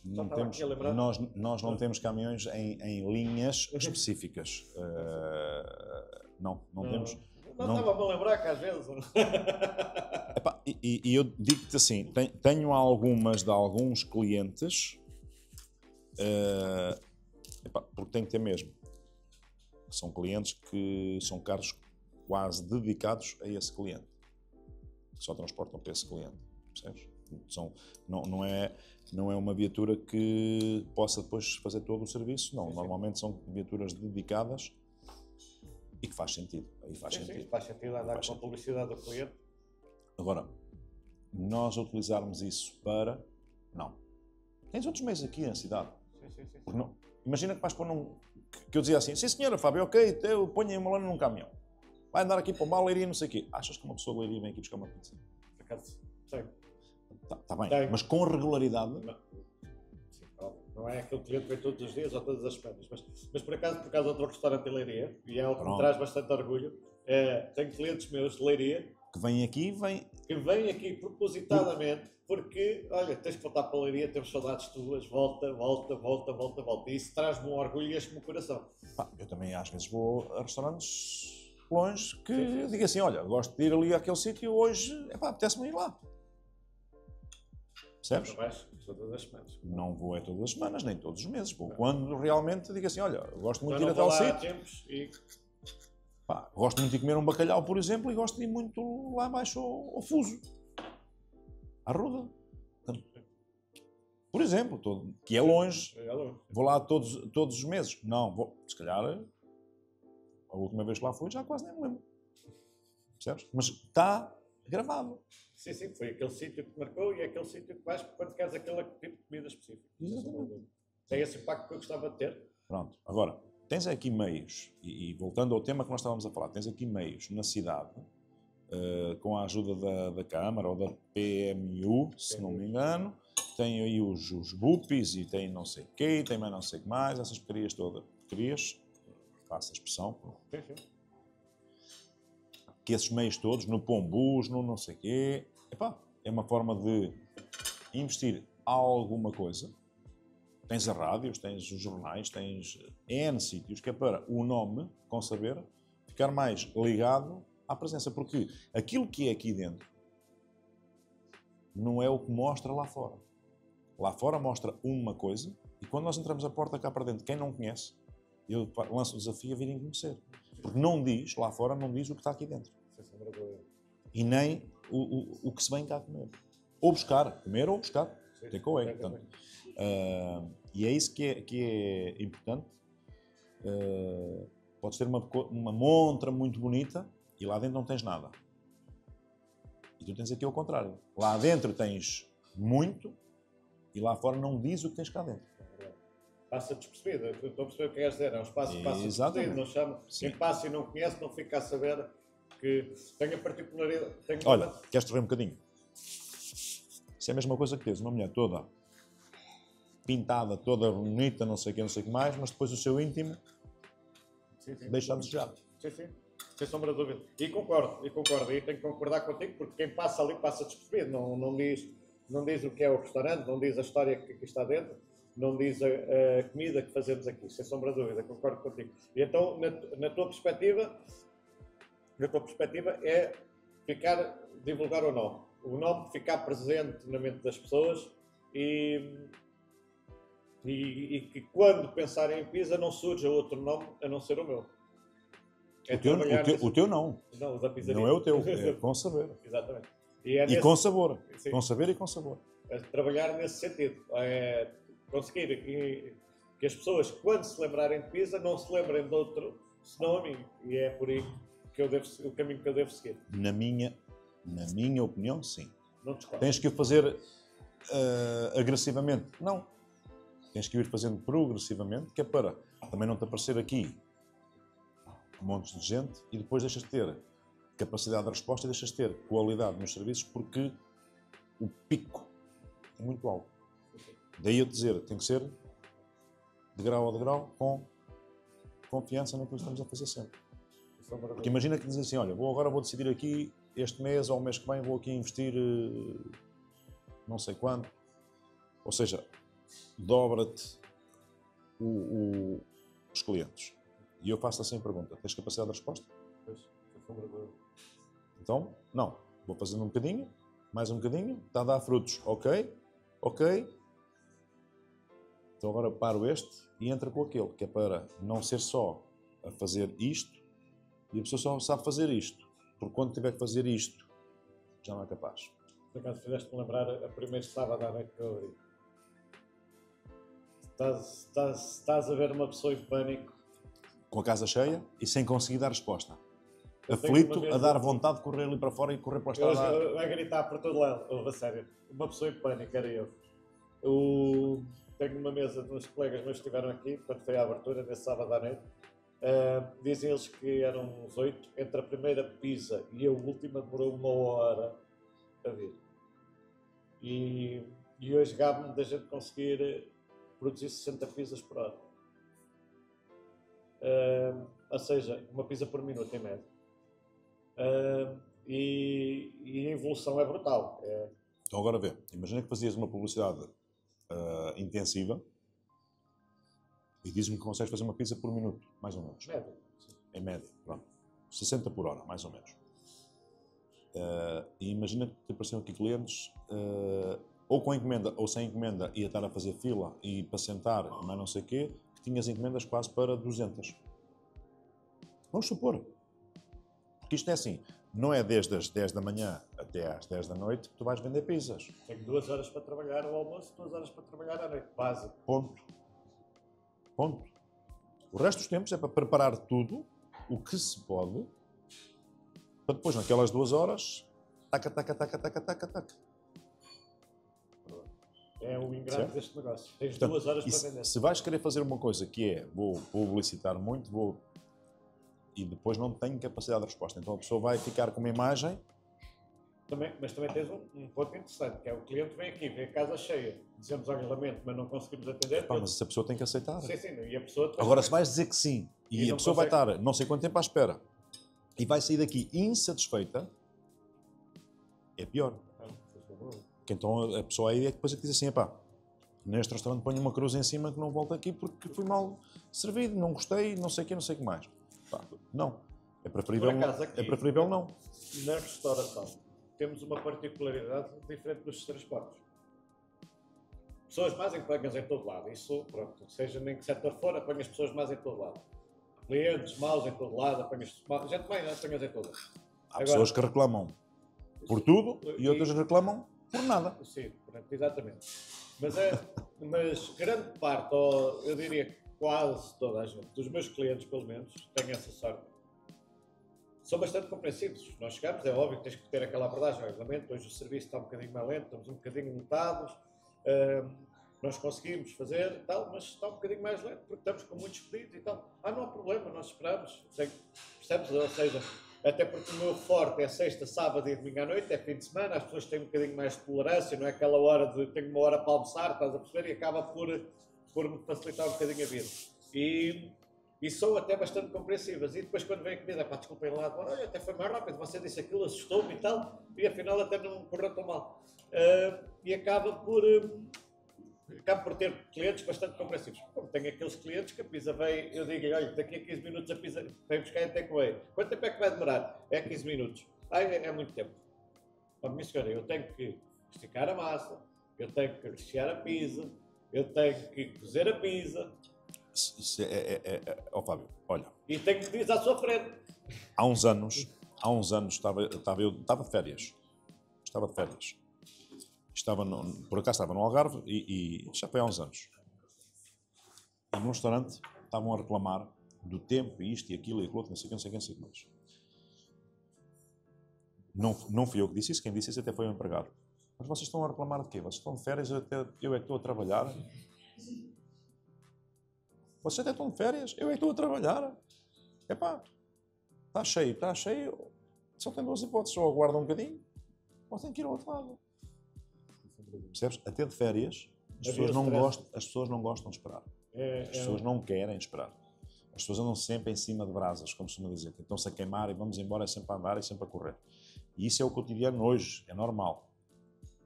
Não temos, nós não temos caminhões em linhas específicas. Não temos. Não estava-me a lembrar que às vezes. Epá, e eu digo-te assim: tenho algumas de alguns clientes, porque tenho que ter mesmo. São clientes que são carros quase dedicados a esse cliente, que só transportam para esse cliente. Percebes? Não é uma viatura que possa depois fazer todo o serviço, não. Sim. Normalmente são viaturas dedicadas e que faz sentido. Aí faz sentido. Sim, faz sentido andar com a publicidade do cliente. Agora, nós utilizarmos isso para... Não. Tens outros meios aqui na cidade. Sim. Não. Imagina que vais pôr que eu dizia assim, sim senhora Fábio, ok, eu ponho uma lona num caminhão. Vai andar aqui para uma Leiria, não sei o quê. Achas que uma pessoa de Leiria vem aqui buscar uma pizza? Por acaso, sim. Tá bem, mas com regularidade. Sim, não é aquele cliente que vem todos os dias ou todas as semanas, mas por acaso outro restaurante de Leiria, e é algo que me traz bastante orgulho, tenho clientes meus de Leiria que vêm aqui, que vêm aqui propositadamente, porque, olha, tens que voltar para a Leiria, temos saudades tuas, volta, e isso traz-me um orgulho e enche-me o coração. Eu também às vezes vou a restaurantes longe que eu digo assim, olha, gosto de ir ali àquele sítio hoje, apetece-me ir lá. Percebes? Não vais todas as semanas. Não vou todas as semanas, nem todos os meses. Vou quando realmente digo assim, olha, gosto muito de ir a tal sítio. Gosto muito de comer um bacalhau, por exemplo, e gosto de ir muito lá abaixo ao Fuso. À Ruda. Por exemplo, que é longe. Vou lá todos os meses. Não, vou, se calhar, a última vez que lá fui já quase nem me lembro. Percebes? Mas está gravado. Sim, foi aquele sítio que te marcou e é aquele sítio que vais quando queres aquele tipo de comida específica. Exatamente. Tem esse impacto que eu gostava de ter. Pronto, agora, tens aqui meios, e voltando ao tema que nós estávamos a falar, tens aqui meios na cidade, com a ajuda da Câmara ou da PMU, se não me engano, tem aí os BUPIs e tem não sei o quê, tem mais não sei o que mais, essas porcarias todas. Porcarias, faço a expressão. Sim. Que esses meios todos, no Pombus, no não sei o quê, é uma forma de investir alguma coisa. Tens as rádios, tens os jornais, tens N sítios, que é para o nome, com saber, ficar mais ligado à presença. Porque aquilo que é aqui dentro não é o que mostra lá fora. Lá fora mostra uma coisa e quando nós entramos a porta cá para dentro, quem não conhece, eu lanço o desafio a virem conhecer. Porque não diz, lá fora, não diz o que está aqui dentro. E nem o que se vem cá comer. Ou buscar, comer ou buscar. Takeaway. E é isso que é importante. Podes ter uma montra muito bonita e lá dentro não tens nada. E tu tens aqui ao contrário. Lá dentro tens muito e lá fora não diz o que tens cá dentro. Passa despercebido. Estou a perceber o que queres dizer. É um espaço que passa despercebido. Não chama. Quem passa e não conhece não fica a saber que tem a particularidade. Olha, queres-te ver um bocadinho? Isso é a mesma coisa que tens uma mulher toda pintada, toda bonita, não sei o que mais, mas depois o seu íntimo deixa a desejar. Sim. Sem sombra de dúvida. E concordo. E tenho que concordar contigo, porque quem passa ali passa despercebido. Não diz o que é o restaurante, não diz a história que aqui está dentro, não diz a comida que fazemos aqui. Sem sombra de dúvida, concordo contigo. E então, na tua perspectiva é divulgar o nome. O nome ficar presente na mente das pessoas e que quando pensarem em pizza não surja outro nome a não ser o meu. É O teu não. Não, o da pizzaria. Não é o teu, é com saber. Exatamente. E com sabor. Sim. Com saber e com sabor. É trabalhar nesse sentido. É conseguir que as pessoas, quando se lembrarem de pizza, não se lembrem de outro, senão a mim. E é por aí que o caminho que eu devo seguir. Na minha opinião, sim. Não discordo. Tens que o fazer agressivamente? Não. Tens que ir fazendo progressivamente, que é para também não te aparecer aqui montes de gente e depois deixas de ter capacidade de resposta e deixas de ter qualidade nos serviços porque o pico é muito alto. Daí eu dizer, tem que ser de grau a degrau com confiança no que estamos a fazer sempre. Porque imagina que dizem assim, olha, agora vou decidir aqui este mês ou o mês que vem vou aqui investir não sei quanto. Ou seja, dobra-te os clientes. E eu faço assim a pergunta, tens capacidade de resposta? Pois, Então, não. Vou fazendo um bocadinho, mais um bocadinho, está a dar frutos. Ok. Então agora paro este e entra com aquele, que é para não ser só a fazer isto e a pessoa só sabe fazer isto. Porque quando tiver que fazer isto, já não é capaz. Por acaso fizeste-me lembrar a primeiro sábado à noite que eu abri. Estás a ver uma pessoa em pânico. Com a casa cheia e sem conseguir dar resposta. Eu Aflito, tenho uma a dar mesa- vontade de correr ali para fora e correr para a estrada. Eu a gritar por todo lado, a sério. Uma pessoa em pânico era eu. Eu tenho uma mesa de uns colegas meus que estiveram aqui, quando foi a abertura, nesse sábado à noite. Dizem eles que eram uns 8. Entre a primeira pizza e a última demorou 1 hora a vir. E hoje gabe-me da gente conseguir produzir 60 pizzas por hora. Ou seja, uma pizza por minuto em média. E a evolução é brutal. Então agora vê, imagina que fazias uma publicidade intensiva e dizes-me que consegues fazer uma pizza por minuto, mais ou menos. Média. Em média, pronto. 60 por hora, mais ou menos. E imagina que te apareciam aqui clientes, ou com encomenda ou sem encomenda, ia estar a fazer fila e para sentar, mas não sei o quê, que tinhas encomendas quase para 200. Vamos supor. Porque isto é assim, não é desde as 10 da manhã até às 10 da noite que tu vais vender pizzas. Tenho 2 horas para trabalhar ao almoço, 2 horas para trabalhar à noite. Básico. Ponto. O resto dos tempos é para preparar tudo o que se pode para depois, naquelas 2 horas, taca. É o ingrato Certo? deste negócio. Tens Portanto, 2 horas e para vender. se vais querer fazer uma coisa que é, vou publicitar muito, e depois não tenho capacidade de resposta, então a pessoa vai ficar com uma imagem. Mas também tens um ponto interessante, que é o cliente vem aqui, vê a casa cheia, dizemos, olha, lamento, mas não conseguimos atender. Pá, mas essa pessoa tem que aceitar. Sim, e a pessoa... Agora, se vais dizer que sim, E e a não pessoa vai consegue. estar não sei quanto tempo à espera, e vai sair daqui insatisfeita, é pior. Que então a pessoa aí é que depois é que diz assim, epá, neste restaurante ponho uma cruz em cima que não volto aqui porque fui mal servido, não gostei, não sei o que mais. Pá, não. É preferível, Por acaso, aqui- é preferível não. Na restauração, temos uma particularidade diferente dos transportes. Pessoas mais apanhas em todo lado. Isso, pronto, seja nem que setor for, apanhas pessoas mais em todo lado. Clientes maus em todo lado, apanhas gente bem, apanhas em todo lado. Há pessoas que reclamam por tudo e outras reclamam por nada. Sim, pronto, exatamente. Mas grande parte, ou eu diria que quase toda a gente, dos meus clientes pelo menos, tem essa sorte. São bastante compreensivos. Nós chegamos, é óbvio que tens que ter aquela abordagem. Olha, lamento, hoje o serviço está um bocadinho mais lento, estamos um bocadinho lotados, nós conseguimos fazer e tal, mas está um bocadinho mais lento porque estamos com muitos pedidos e tal. Não há problema, nós esperamos. Percebes? Ou seja, até porque o meu forte é sexta, sábado e domingo à noite, é fim de semana, as pessoas têm um bocadinho mais de tolerância, não é aquela hora de tenho uma hora para almoçar, estás a perceber? E acaba por me facilitar um bocadinho a vida. E são até bastante compreensivas. E depois quando vem a comida, pá, desculpem lá, olha, até foi mais rápido, você disse aquilo, assustou-me e tal, e afinal até não correu tão mal. E acaba por ter clientes bastante compreensivos. Como tenho aqueles clientes que a pizza vem, eu digo, olha, daqui a 15 minutos a pizza vem buscar em takeaway. Quanto tempo é que vai demorar? É 15 minutos. É muito tempo. Minha senhora, eu tenho que esticar a massa, eu tenho que rechear a pizza, eu tenho que cozer a pizza, Ó Fábio, olha, E tem que dizer à sua frente. há uns anos estava de férias. Estava de férias. Por acaso estava no Algarve e já foi há uns anos. E num restaurante estavam a reclamar do tempo, e isto e aquilo e aquilo, não sei o que, não sei o que, não sei o que mais. Não fui eu que disse isso, quem disse isso até foi o empregado. Mas vocês estão a reclamar de quê? Vocês estão de férias, eu é que estou a trabalhar. Vocês até estão de férias, eu é que estou a trabalhar. Epá, está cheio. Só tem duas hipóteses, ou aguarda um bocadinho, ou tem que ir ao outro lado. Percebes? Até de férias, as pessoas não gostam de esperar. As pessoas não querem esperar. As pessoas andam sempre em cima de brasas, como se costuma dizer. Estão-se a queimar e vamos embora, é sempre a andar e sempre a correr. E isso é o cotidiano hoje, é normal.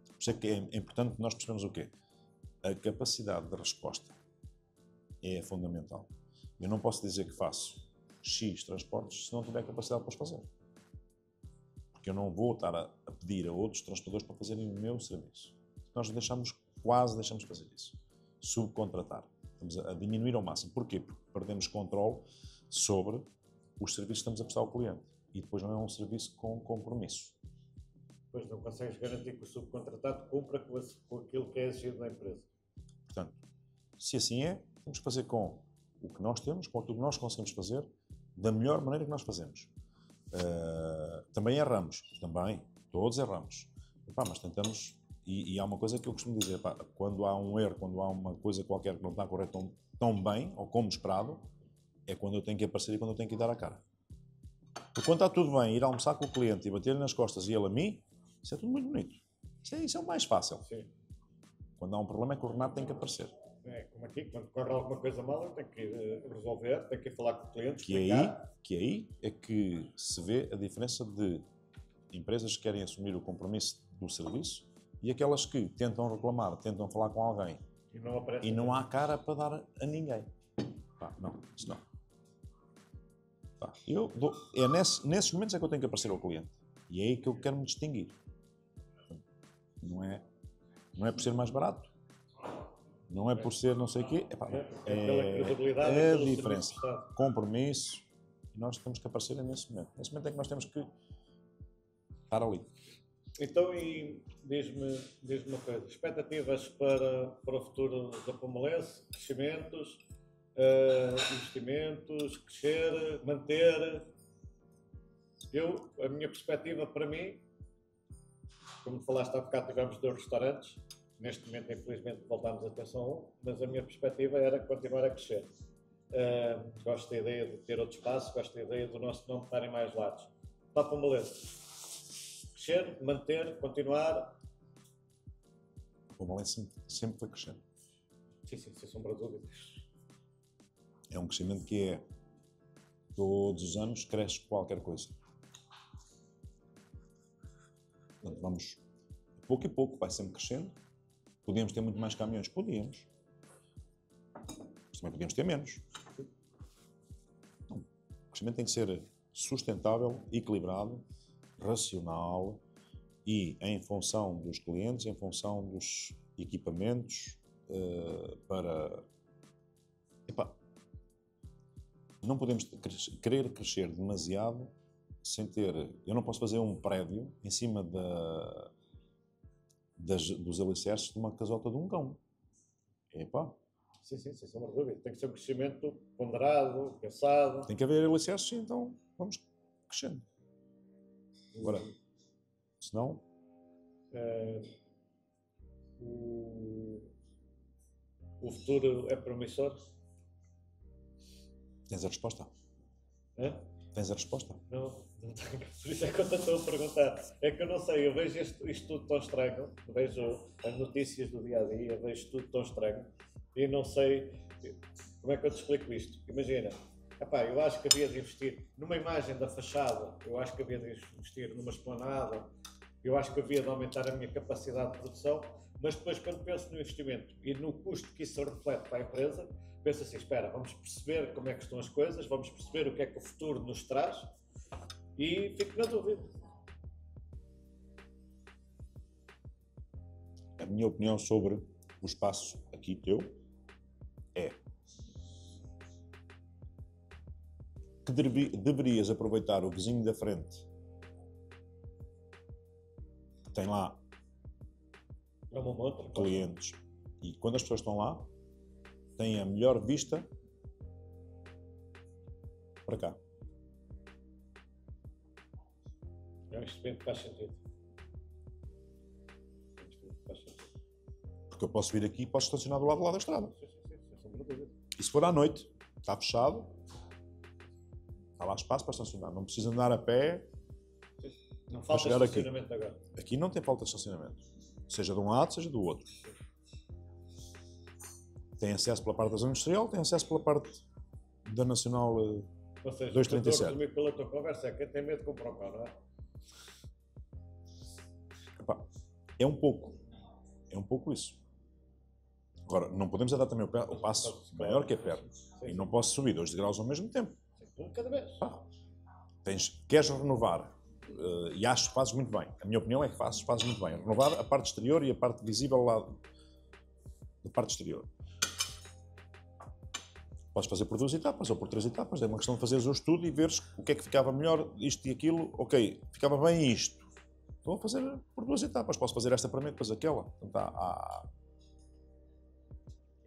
Por isso é que é importante que nós percebamos o quê? A capacidade de resposta é fundamental. Eu não posso dizer que faço X transportes se não tiver capacidade para os fazer. Porque eu não vou estar a pedir a outros transportadores para fazerem o meu serviço. Nós quase deixamos de fazer isso. Subcontratar. Estamos a diminuir ao máximo. Porquê? Porque perdemos controle sobre os serviços que estamos a prestar ao cliente. E depois não é um serviço com compromisso. Pois não consegues garantir que o subcontratado cumpra com aquilo que é exigido na empresa. Portanto, se assim é, temos que fazer com o que nós temos, com aquilo que nós conseguimos fazer, da melhor maneira que nós fazemos. Também erramos. Também. Todos erramos. Mas tentamos... E há uma coisa que eu costumo dizer, quando há um erro, quando há uma coisa qualquer que não está a correr tão bem, ou como esperado, é quando eu tenho que aparecer e quando eu tenho que dar a cara. Porque quando está tudo bem, ir almoçar com o cliente e bater-lhe nas costas e ele a mim, isso é tudo muito bonito. Isso é o mais fácil. Sim. Quando há um problema é que o Renato tem que aparecer. Como aqui, quando corre alguma coisa mal, eu tenho que ir resolver, tenho que ir falar com o cliente, que aí é que se vê a diferença de empresas que querem assumir o compromisso do serviço e aquelas que tentam reclamar, tentam falar com alguém e não há cara para dar a ninguém. Não, isso não. Nesses momentos é que eu tenho que aparecer ao cliente. E é aí que eu quero me distinguir. Não é por ser mais barato. Não é por ser não sei o quê. É a diferença. Compromisso. E nós temos que aparecer nesse momento. Nesse momento é que nós temos que estar ali. Então, e diz-me uma coisa. Expectativas para o futuro da Pomalense? Crescimentos? Investimentos? Crescer? Manter? A minha perspectiva para mim, como falaste há bocado, tivemos 2 restaurantes. Neste momento, infelizmente, voltámos a ter só um, mas a minha perspectiva era continuar a crescer. Gosto da ideia de ter outro espaço, gosto da ideia do nosso nome estar em mais lados. Para a Pomalense, crescer, manter, continuar. A Pomalense sempre foi crescendo. Sim, sem sombra de dúvidas. É um crescimento que é, todos os anos, cresce qualquer coisa. Portanto, vamos, pouco e pouco, vai sempre crescendo. Podíamos ter muito mais caminhões? Podíamos. Mas também podíamos ter menos. Não. O crescimento tem que ser sustentável, equilibrado, racional e em função dos clientes, em função dos equipamentos, não podemos querer crescer demasiado sem ter... Eu não posso fazer um prédio em cima dos alicerces de uma casota de um cão. Sim, sem sombra de dúvida. Tem que ser um crescimento ponderado, pensado. Tem que haver alicerces, então vamos crescendo. Agora, senão... O futuro é promissor? Tens a resposta? Tens a resposta? Não tenho. Por isso é que eu estou a perguntar. É que eu não sei, eu vejo isto tudo tão estranho, vejo as notícias do dia-a-dia, vejo tudo tão estranho e não sei como é que eu te explico isto. Imagina, eu acho que havia de investir numa imagem da fachada, eu acho que havia de investir numa esplanada, eu acho que havia de aumentar a minha capacidade de produção, mas depois quando penso no investimento e no custo que isso reflete para a empresa, penso assim, espera, vamos perceber como é que estão as coisas, vamos perceber o que é que o futuro nos traz e fico na dúvida. A minha opinião sobre o espaço aqui teu é deverias aproveitar o vizinho da frente, que tem lá clientes, e quando as pessoas estão lá, têm a melhor vista para cá. Isto bem faz sentido. Porque eu posso vir aqui e posso estacionar do lado da estrada. Sim. E se for à noite, está fechado, está lá espaço para estacionar. Não precisa andar a pé. Não falta chegar estacionamento aqui. agora. Aqui não tem falta de estacionamento. Seja de um lado, seja do outro. Tem acesso pela parte da zona industrial, tem acesso pela parte da Nacional Ou seja, 237. estou a resumir pela tua conversa, é quem tem medo de comprar um carro, não é? Epá, é um pouco isso. Agora, não podemos dar também o passo maior que é perto. E não posso subir 2 degraus ao mesmo tempo. Um cada vez. Queres renovar, e acho que fazes muito bem. A minha opinião é que fazes muito bem. Renovar a parte exterior e a parte visível lá da parte exterior. Podes fazer por 2 etapas ou por 3 etapas. É uma questão de fazeres o estudo e veres o que é que ficava melhor, isto e aquilo. Ok, ficava bem isto. Vou fazer por 2 etapas. Posso fazer esta primeiro, depois aquela. Portanto, há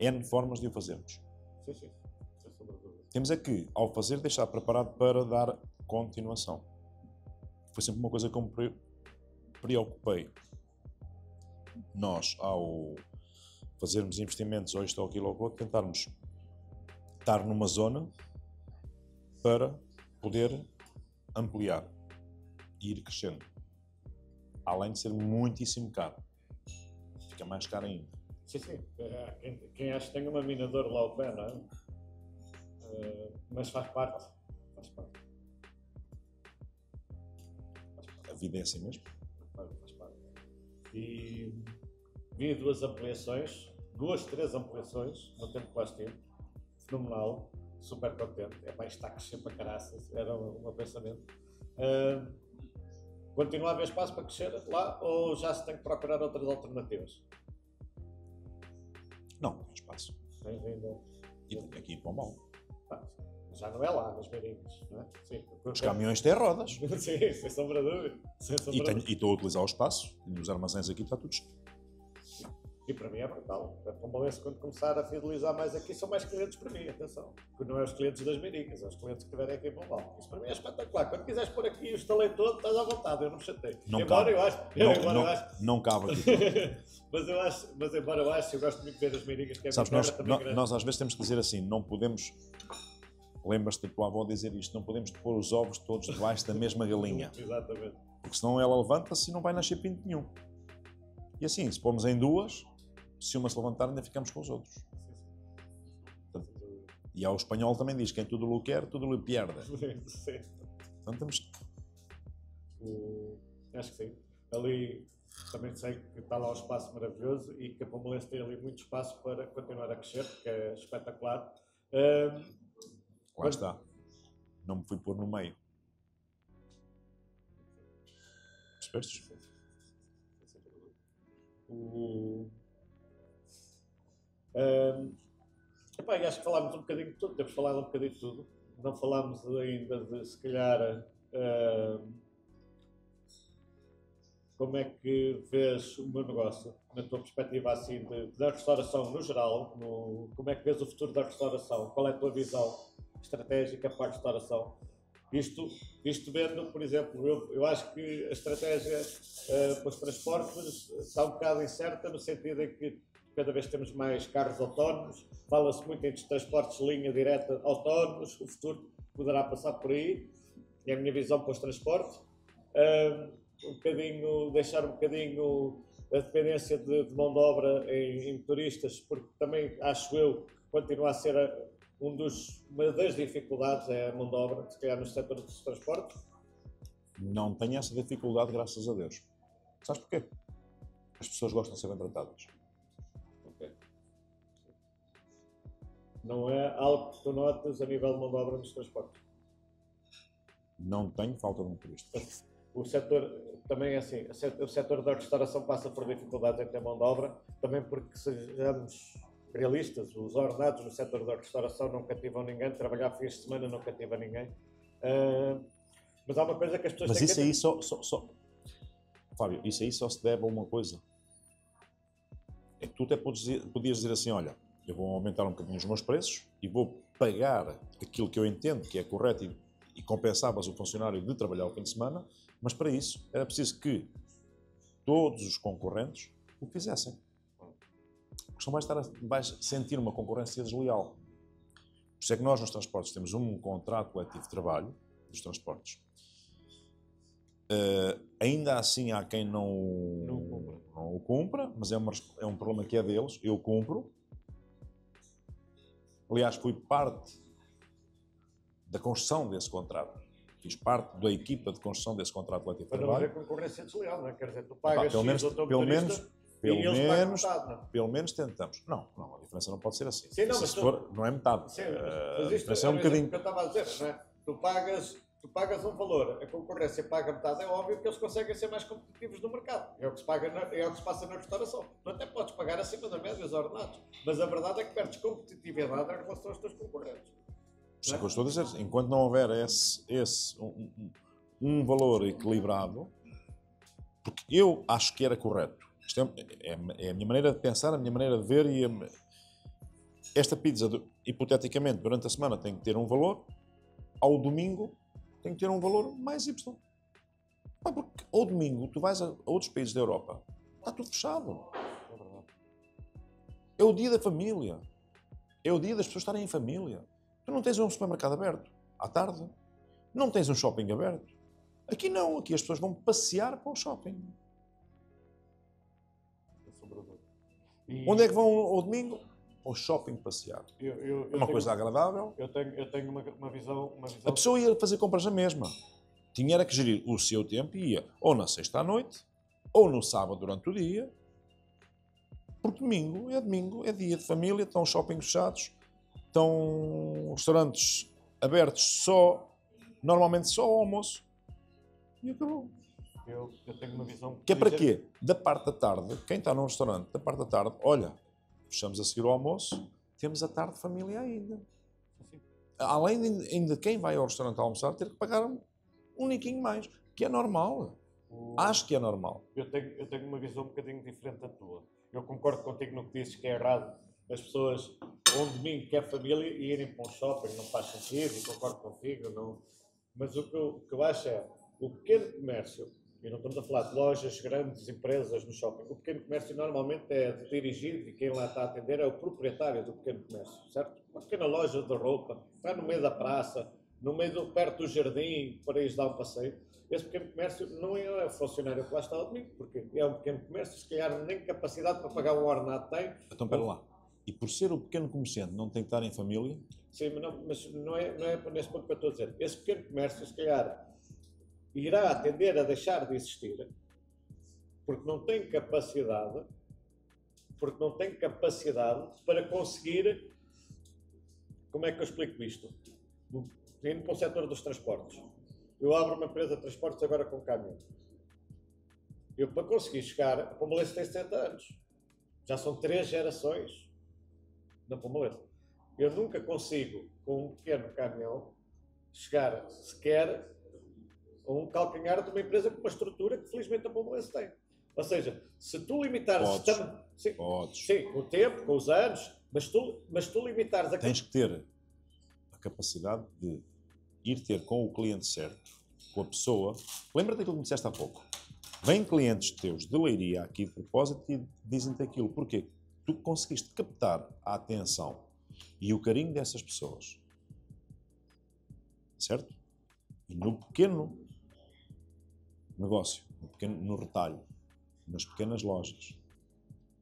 N formas de o fazermos. Sim. Temos é que, ao fazer, deixar preparado para dar continuação. Foi sempre uma coisa que eu me preocupei. Nós, ao fazermos investimentos ou isto ou aquilo ou outro, tentarmos estar numa zona para poder ampliar e ir crescendo. Além de ser muitíssimo caro. Fica mais caro ainda. Sim. Quem acha que tem uma minadora lá ao pé, não é? Mas faz parte. A vida é assim mesmo. Faz parte. E vi 2 ampliações, 3 ampliações no tempo que lá estive. Fenomenal, super contente. Está a crescer para caraças, era o meu pensamento. Continua a haver espaço para crescer lá ou já se tem que procurar outras alternativas? Não, tem espaço. Tem ainda. E tem aqui em Pombal. Já não é lá, nas Beirinhas, não é? Sim. Os caminhões têm rodas. Sim, sem sombra de dúvida. E estou a utilizar o espaço. Nos armazéns aqui está tudo. E para mim é brutal. A Pombalense, quando começar a fidelizar mais aqui, são mais clientes para mim, atenção. Porque não é os clientes das Meirinhas, é os clientes que estiverem aqui em Pombal. Isso para mim é espetacular. Quando quiseres pôr aqui o estalei todo, estás à vontade, eu não me chatei. Embora eu acho. Não cabe aqui. Mas embora eu acho, eu gosto muito de ver as Meirinhas, que é Sabes, muito nós às vezes temos que dizer assim, não podemos. Lembras-te da tua avó dizer isto, não podemos pôr os ovos todos debaixo da mesma galinha. Exatamente. Porque senão ela levanta-se e não vai nascer pinto nenhum. E assim, se formos em 2, se uma se levantar, ainda ficamos com os outros. Portanto, e ao espanhol também diz, quem tudo lhe quer, tudo lhe perde. Sim. Portanto, temos... Acho que sim. Ali também sei que está lá um espaço maravilhoso e que a Pombalense tem ali muito espaço para continuar a crescer, porque é espetacular. Lá está. Não me fui pôr no meio. Percebeste? E acho que falámos um bocadinho de tudo, temos falado um bocadinho de tudo. Não falámos ainda de, se calhar, como é que vês o meu negócio, na tua perspectiva assim, da restauração no geral, como é que vês o futuro da restauração? Qual é a tua visão estratégica para a restauração? Isto vendo, por exemplo, eu acho que a estratégia para os transportes está um bocado incerta, no sentido em que cada vez temos mais carros autónomos, fala-se muito em transportes de linha direta autónomos, o futuro poderá passar por aí, é a minha visão para os transportes. Deixar um bocadinho a dependência de mão de obra em turistas, porque também acho eu que continua a ser uma das dificuldades é a mão de obra, se calhar no setor dos transportes. Não tenho essa dificuldade, graças a Deus. Sabes porquê? As pessoas gostam de ser bem tratadas. Okay. Não é algo que tu notas a nível de mão de obra nos transportes? Não tenho falta de motoristas. O setor também é assim, o setor da restauração passa por dificuldades em ter mão de obra, também porque, sejamos realistas, os ordenados no setor da restauração não cativam ninguém, trabalhar fins de semana não cativa ninguém, Mas há uma coisa que as pessoas Mas têm isso que aí só... Fábio, isso aí só se deve a uma coisa. É que tu até podias dizer assim, olha, eu vou aumentar um bocadinho os meus preços e vou pagar aquilo que eu entendo que é correto e compensavas o funcionário de trabalhar o fim de semana, mas para isso era preciso que todos os concorrentes o fizessem. Porque senão vais sentir uma concorrência desleal. Por isso é que nós nos transportes temos um contrato coletivo de trabalho dos transportes. Ainda assim há quem não o cumpra, mas é um problema que é deles. Eu cumpro. Aliás, fui parte da construção desse contrato. Fiz parte da equipa de construção desse contrato coletivo de para não trabalho. haver concorrência desleal, não é? Quer dizer, tu pagas Pelo menos, X ao teu pelo motorista menos, e eles pagam metade, não? pelo menos tentamos. Não, a diferença não pode ser assim. Sim, não, Se mas for, não é metade. Sim, A mas isto diferença é é um bocadinho. o que eu estava a dizer, não é? Tu pagas um valor, a concorrência paga metade, é óbvio que eles conseguem ser mais competitivos no mercado. É o que se, é o que se passa na restauração. Tu até podes pagar acima da média os ordenados, mas a verdade é que perdes competitividade em relação aos teus concorrentes. Por isso é que eu estou a dizer, enquanto não houver um valor equilibrado, porque eu acho que era correto. Isto é a minha maneira de pensar, a minha maneira de ver esta pizza, hipoteticamente, durante a semana tem que ter um valor, ao domingo tem que ter um valor mais Y. Porque ao domingo tu vais a outros países da Europa, está tudo fechado. É o dia da família. É o dia das pessoas estarem em família. Tu não tens um supermercado aberto à tarde. Não tens um shopping aberto. Aqui não. Aqui as pessoas vão passear para o shopping. Onde é que vão ao domingo? Ao shopping passear. É uma coisa agradável. Eu tenho uma visão... A pessoa ia fazer compras na mesma. Tinha que gerir o seu tempo e ia ou na sexta à noite, ou no sábado durante o dia, porque domingo, é dia de família, estão shoppings fechados, estão restaurantes abertos normalmente só ao almoço, e acabou. Eu tenho uma visão... Que é para quê? Da parte da tarde, quem está num restaurante, da parte da tarde, olha, fechamos a seguir o almoço, temos a tarde de família ainda. Além de quem vai ao restaurante almoçar, ter que pagar um niquinho mais, que é normal. Acho que é normal. Eu tenho uma visão um bocadinho diferente da tua. Eu concordo contigo no que dizes que é errado as pessoas, um domingo que é família, e irem para um shopping, não faz sentido, e concordo contigo, não. Mas o que eu acho é, o pequeno comércio, e não estamos a falar de lojas, grandes empresas no shopping, o pequeno comércio normalmente é dirigido, e quem lá está a atender é o proprietário do pequeno comércio, certo? Uma pequena loja de roupa, está no meio da praça, perto do jardim, para ir dar um passeio. Esse pequeno comércio não é o funcionário que lá está ao domingo, porque é um pequeno comércio, se calhar nem capacidade para pagar um ordenado tem. Então, espera lá. E por ser o pequeno comerciante não tem que estar em família? Sim, mas não é nesse ponto que eu estou a dizer. Esse pequeno comércio, se calhar, irá tender a deixar de existir, porque não tem capacidade para conseguir... Como é que eu explico isto? Indo para o setor dos transportes. Eu abro uma empresa de transportes agora com caminhão. Eu, para conseguir chegar... A Pomalense tem 70 anos. Já são 3 gerações na Pomalense. Eu nunca consigo, com um pequeno caminhão, chegar sequer a um calcanhar de uma empresa com uma estrutura que felizmente a Pomalense tem. Ou seja, se tu limitares... Podes. Sim, com o tempo, com os anos, mas tu limitares... Tens que ter a capacidade de ir ter com o cliente certo, com a pessoa. Lembra-te daquilo que me disseste há pouco. Vêm clientes teus de Leiria aqui de propósito e dizem-te aquilo. Porquê? Tu conseguiste captar a atenção e o carinho dessas pessoas. Certo? E no pequeno negócio, no retalho, nas pequenas lojas,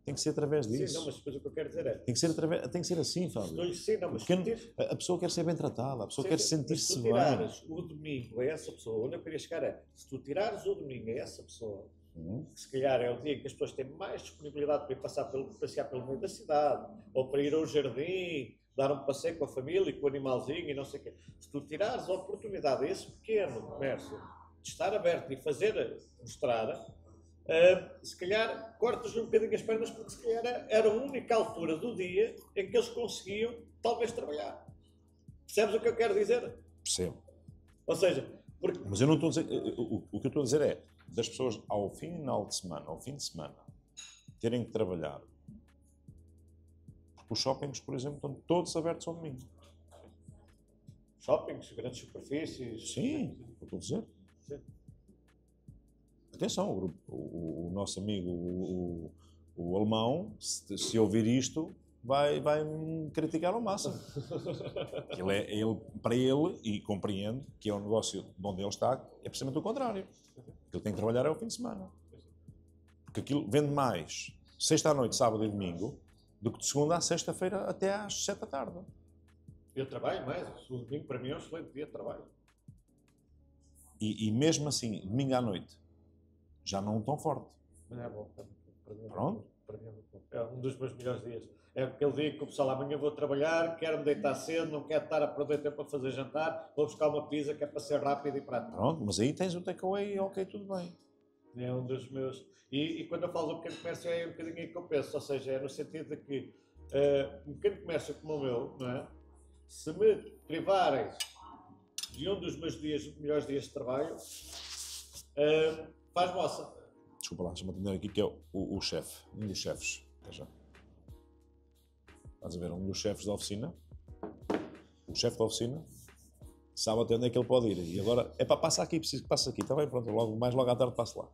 tem que ser através disso. Sim, não, mas depois o que eu quero dizer é... Tem que ser assim, Fábio. Sim, não, mas a pessoa quer ser bem tratada, a pessoa quer sentir-se bem. Se tu tirares o domingo a essa pessoa, onde eu queria chegar é, se tu tirares o domingo a essa pessoa, que se calhar é o dia em que as pessoas têm mais disponibilidade para ir passear pelo meio da cidade, ou para ir ao jardim, dar um passeio com a família e com o animalzinho e não sei o quê. Se tu tirares a oportunidade a esse pequeno comércio de estar aberto e mostrar... se calhar cortas-lhe um bocadinho as pernas, porque se calhar era a única altura do dia em que eles conseguiam talvez trabalhar. Percebes o que eu quero dizer? Percebo. Ou seja, porque... Mas eu não estou a dizer... O que eu estou a dizer é, das pessoas ao final de semana, ao fim de semana, terem que trabalhar. Porque os shoppings, por exemplo, estão todos abertos ao domingo. Shoppings, grandes superfícies... Sim, estou a dizer. Sim. Atenção, o nosso amigo, o alemão, se ouvir isto, vai-me criticar ao máximo. Para ele, e compreendo que é um negócio de onde ele está, é precisamente o contrário. Ele tem que trabalhar é o fim de semana. Porque aquilo vende mais sexta à noite, sábado e domingo, do que de segunda à sexta-feira até às 7 da tarde. Eu trabalho mais. O domingo para mim é um excelente dia de trabalho. E mesmo assim, domingo à noite, já não tão forte. Mas é bom. Para mim, Pronto. Para mim é um dos meus melhores dias. É aquele dia que o pessoal amanhã vou trabalhar, quero-me deitar cedo, não quero estar a perder tempo a fazer jantar, vou buscar uma pizza que é para ser rápido e prático. Pronto, mas aí tens o takeaway, ok, tudo bem. É um dos meus... E quando eu falo do pequeno comércio é um bocadinho aí que eu penso, ou seja, é no sentido de que um pequeno comércio como o meu, não é? Se me privarem de um dos meus melhores dias de trabalho, faz moça. Desculpa lá, deixa-me atender aqui que é o chefe, um dos chefes. Veja. Estás a ver, um dos chefes da oficina, o chefe da oficina, sabe até onde é que ele pode ir. E agora, é para passar aqui, preciso que passe aqui, está bem? Pronto, mais logo à tarde passo lá.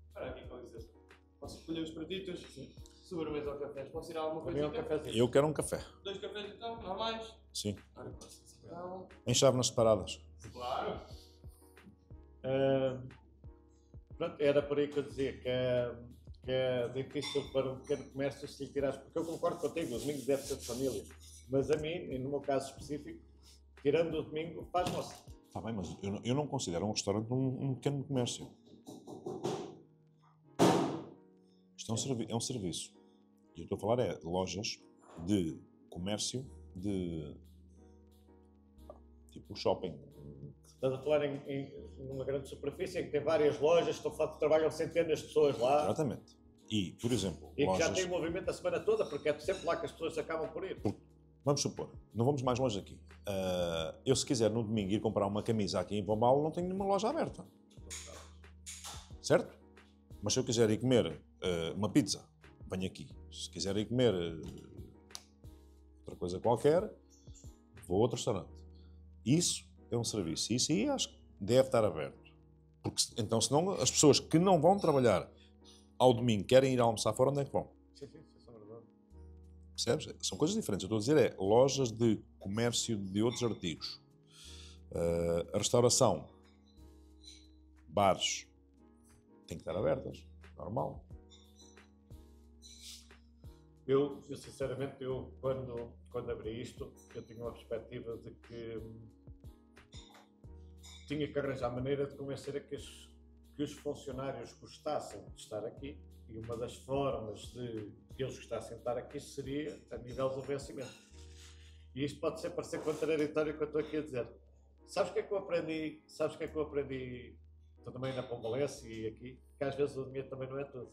Espera aqui, com licença. Posso escolher os pratitos? Sim. Sobremesa ou cafés? Posso ir a alguma Para mim é coisa? um cafezinho. Eu quero um café. 2 cafés então, normais? Sim. Ora, com licença, então. Em chávenas separadas. Claro. Pronto, era por aí que eu dizia que é difícil para um pequeno comércio se lhe tirares, porque eu concordo contigo, o domingo deve ser de família, mas a mim, e no meu caso específico, tirando o domingo, faz moça. Está bem, mas eu não considero um restaurante um pequeno comércio. Isto é um serviço. E eu estou a falar é lojas de comércio de tipo shopping. Estás a falar numa grande superfície em que tem várias lojas, estou a falar que trabalham centenas de pessoas lá. Exatamente. E, por exemplo, E que lojas... já tem movimento a semana toda, porque é sempre lá que as pessoas acabam por ir. Vamos supor, não vamos mais longe aqui. Eu, se quiser, no domingo, ir comprar uma camisa aqui em Pombal, não tenho nenhuma loja aberta. Certo? Mas se eu quiser ir comer uma pizza, venho aqui. Se quiser ir comer outra coisa qualquer, vou a outro restaurante. Isso é um serviço. Isso aí acho que deve estar aberto. Porque, então, senão, as pessoas que não vão trabalhar ao domingo querem ir almoçar fora, onde é que vão? Sim, isso é verdade. Percebes? São coisas diferentes. Eu estou a dizer é lojas de comércio de outros artigos. A restauração, bares, têm que estar abertas. Normal. Eu sinceramente, quando abri isto, eu tinha uma perspectiva de que tinha que arranjar maneira de convencer a que os funcionários gostassem de estar aqui, e uma das formas de que eles gostassem de estar aqui seria a nível do vencimento. E isto pode parecer contraditório o que eu estou aqui a dizer. Sabes o que é que eu aprendi? Sabes o que é que eu aprendi também na Pombalense e aqui? Que às vezes o dinheiro também não é tudo.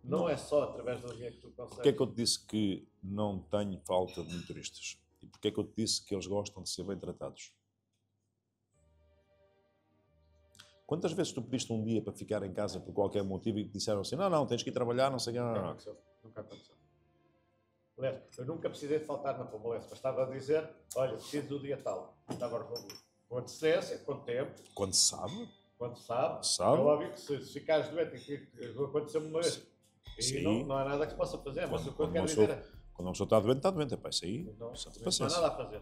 Não é só através do dinheiro que tu consegues. Porquê é que eu te disse que não tenho falta de motoristas? E porquê é que eu te disse que eles gostam de ser bem tratados? Quantas vezes tu pediste um dia para ficar em casa por qualquer motivo e te disseram assim, não, tens que ir trabalhar, não sei o que, não. Nunca aconteceu. Aliás, eu nunca precisei de faltar na Pombalense, mas estava a dizer, olha, preciso do dia tal. Estava com antecedência, com tempo. Quando se sabe. Quando sabe. Sabe. É óbvio que se ficares doente, que aconteceu-me uma vez, e não há nada que se possa fazer, mas o que eu quero dizer é... Quando uma pessoa está doente, é para isso aí. Não há nada a fazer.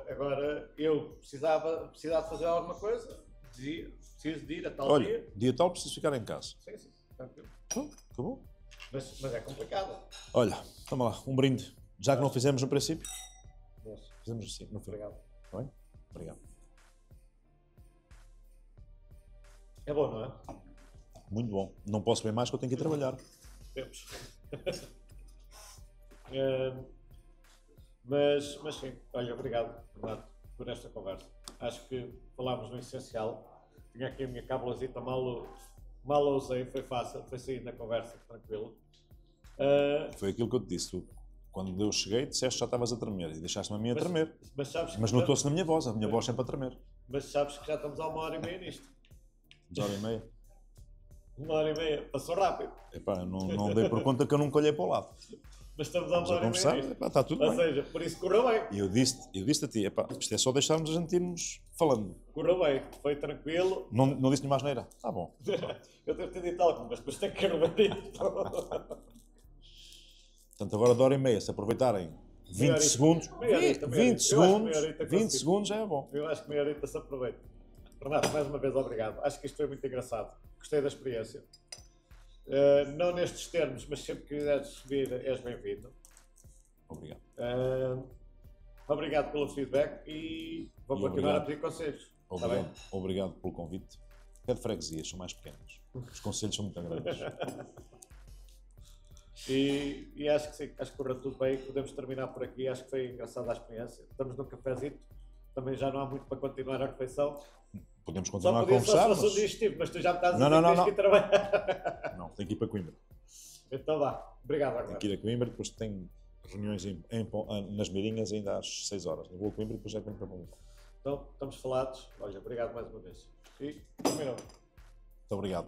Agora eu precisava de fazer alguma coisa, preciso de ir a tal dia. Dia tal preciso ficar em casa. Sim, tranquilo. Acabou. Mas é complicado. Olha, toma lá, um brinde. Já que não fizemos no princípio, Nossa. fizemos assim, no fim. Obrigado. Está bem? Obrigado. É bom, não é? Muito bom. Não posso beber mais que eu tenho que ir trabalhar. Temos. Mas sim, olha, obrigado, Renato, por esta conversa. Acho que falámos no essencial. Tinha aqui a minha cábulasita, mal a usei, foi fácil, foi sair na conversa, tranquilo. Foi aquilo que eu te disse. Tu, quando eu cheguei, disseste que já estavas a tremer e deixaste-me a mim a tremer. Mas sabes que Mas notou-se na minha voz, a minha voz sempre a tremer. Mas sabes que já estamos há 1h30 nisto. 1h30. 1h30, passou rápido. Epá, não dei por conta que eu nunca olhei para o lado. Mas estamos há Estamos a 1h30 conversar, nisto. epá, está tudo Ou bem. seja, por isso correu bem. E eu disse a ti, epá, isto é só deixarmos a gente irmos falando. Correu bem, foi tranquilo. Não disse-lhe mais neira. Tá bom. Eu devo ter dito algo, mas depois tem que ver isto. Portanto, agora de 1h30, se aproveitarem 20 Meia horita. segundos, Meia horita, 20 meia horita. Eu acho que segundos, meia horita 20 conseguimos. segundos já é bom. Eu acho que meia horita se aproveita. Renato, mais uma vez, obrigado. Acho que isto foi muito engraçado. Gostei da experiência. Não nestes termos, mas sempre que quiseres vir, és bem-vindo. Obrigado. Obrigado pelo feedback e vou E continuar obrigado. a pedir conselhos. Está bem? Obrigado pelo convite. É de freguesias, são mais pequenas. Os conselhos são muito grandes. E acho que sim, acho que correu tudo bem. Podemos terminar por aqui. Acho que foi engraçada a experiência. Estamos num cafezito. Também já não há muito para continuar a refeição. Podemos Só continuar a podia só conversar, se fosse um mas... digestivo, mas tu já me estás a Não, dizer não, que tens não, que ir trabalhar. Não, tenho que ir para Coimbra. Então vá. Obrigado, Tenho Agora. que ir a Coimbra, depois tenho reuniões nas Mirinhas ainda às 6 horas. Eu vou a Coimbra e depois já tenho para Coimbra. Então, estamos falados. Olha, obrigado mais uma vez. E terminou. Muito obrigado.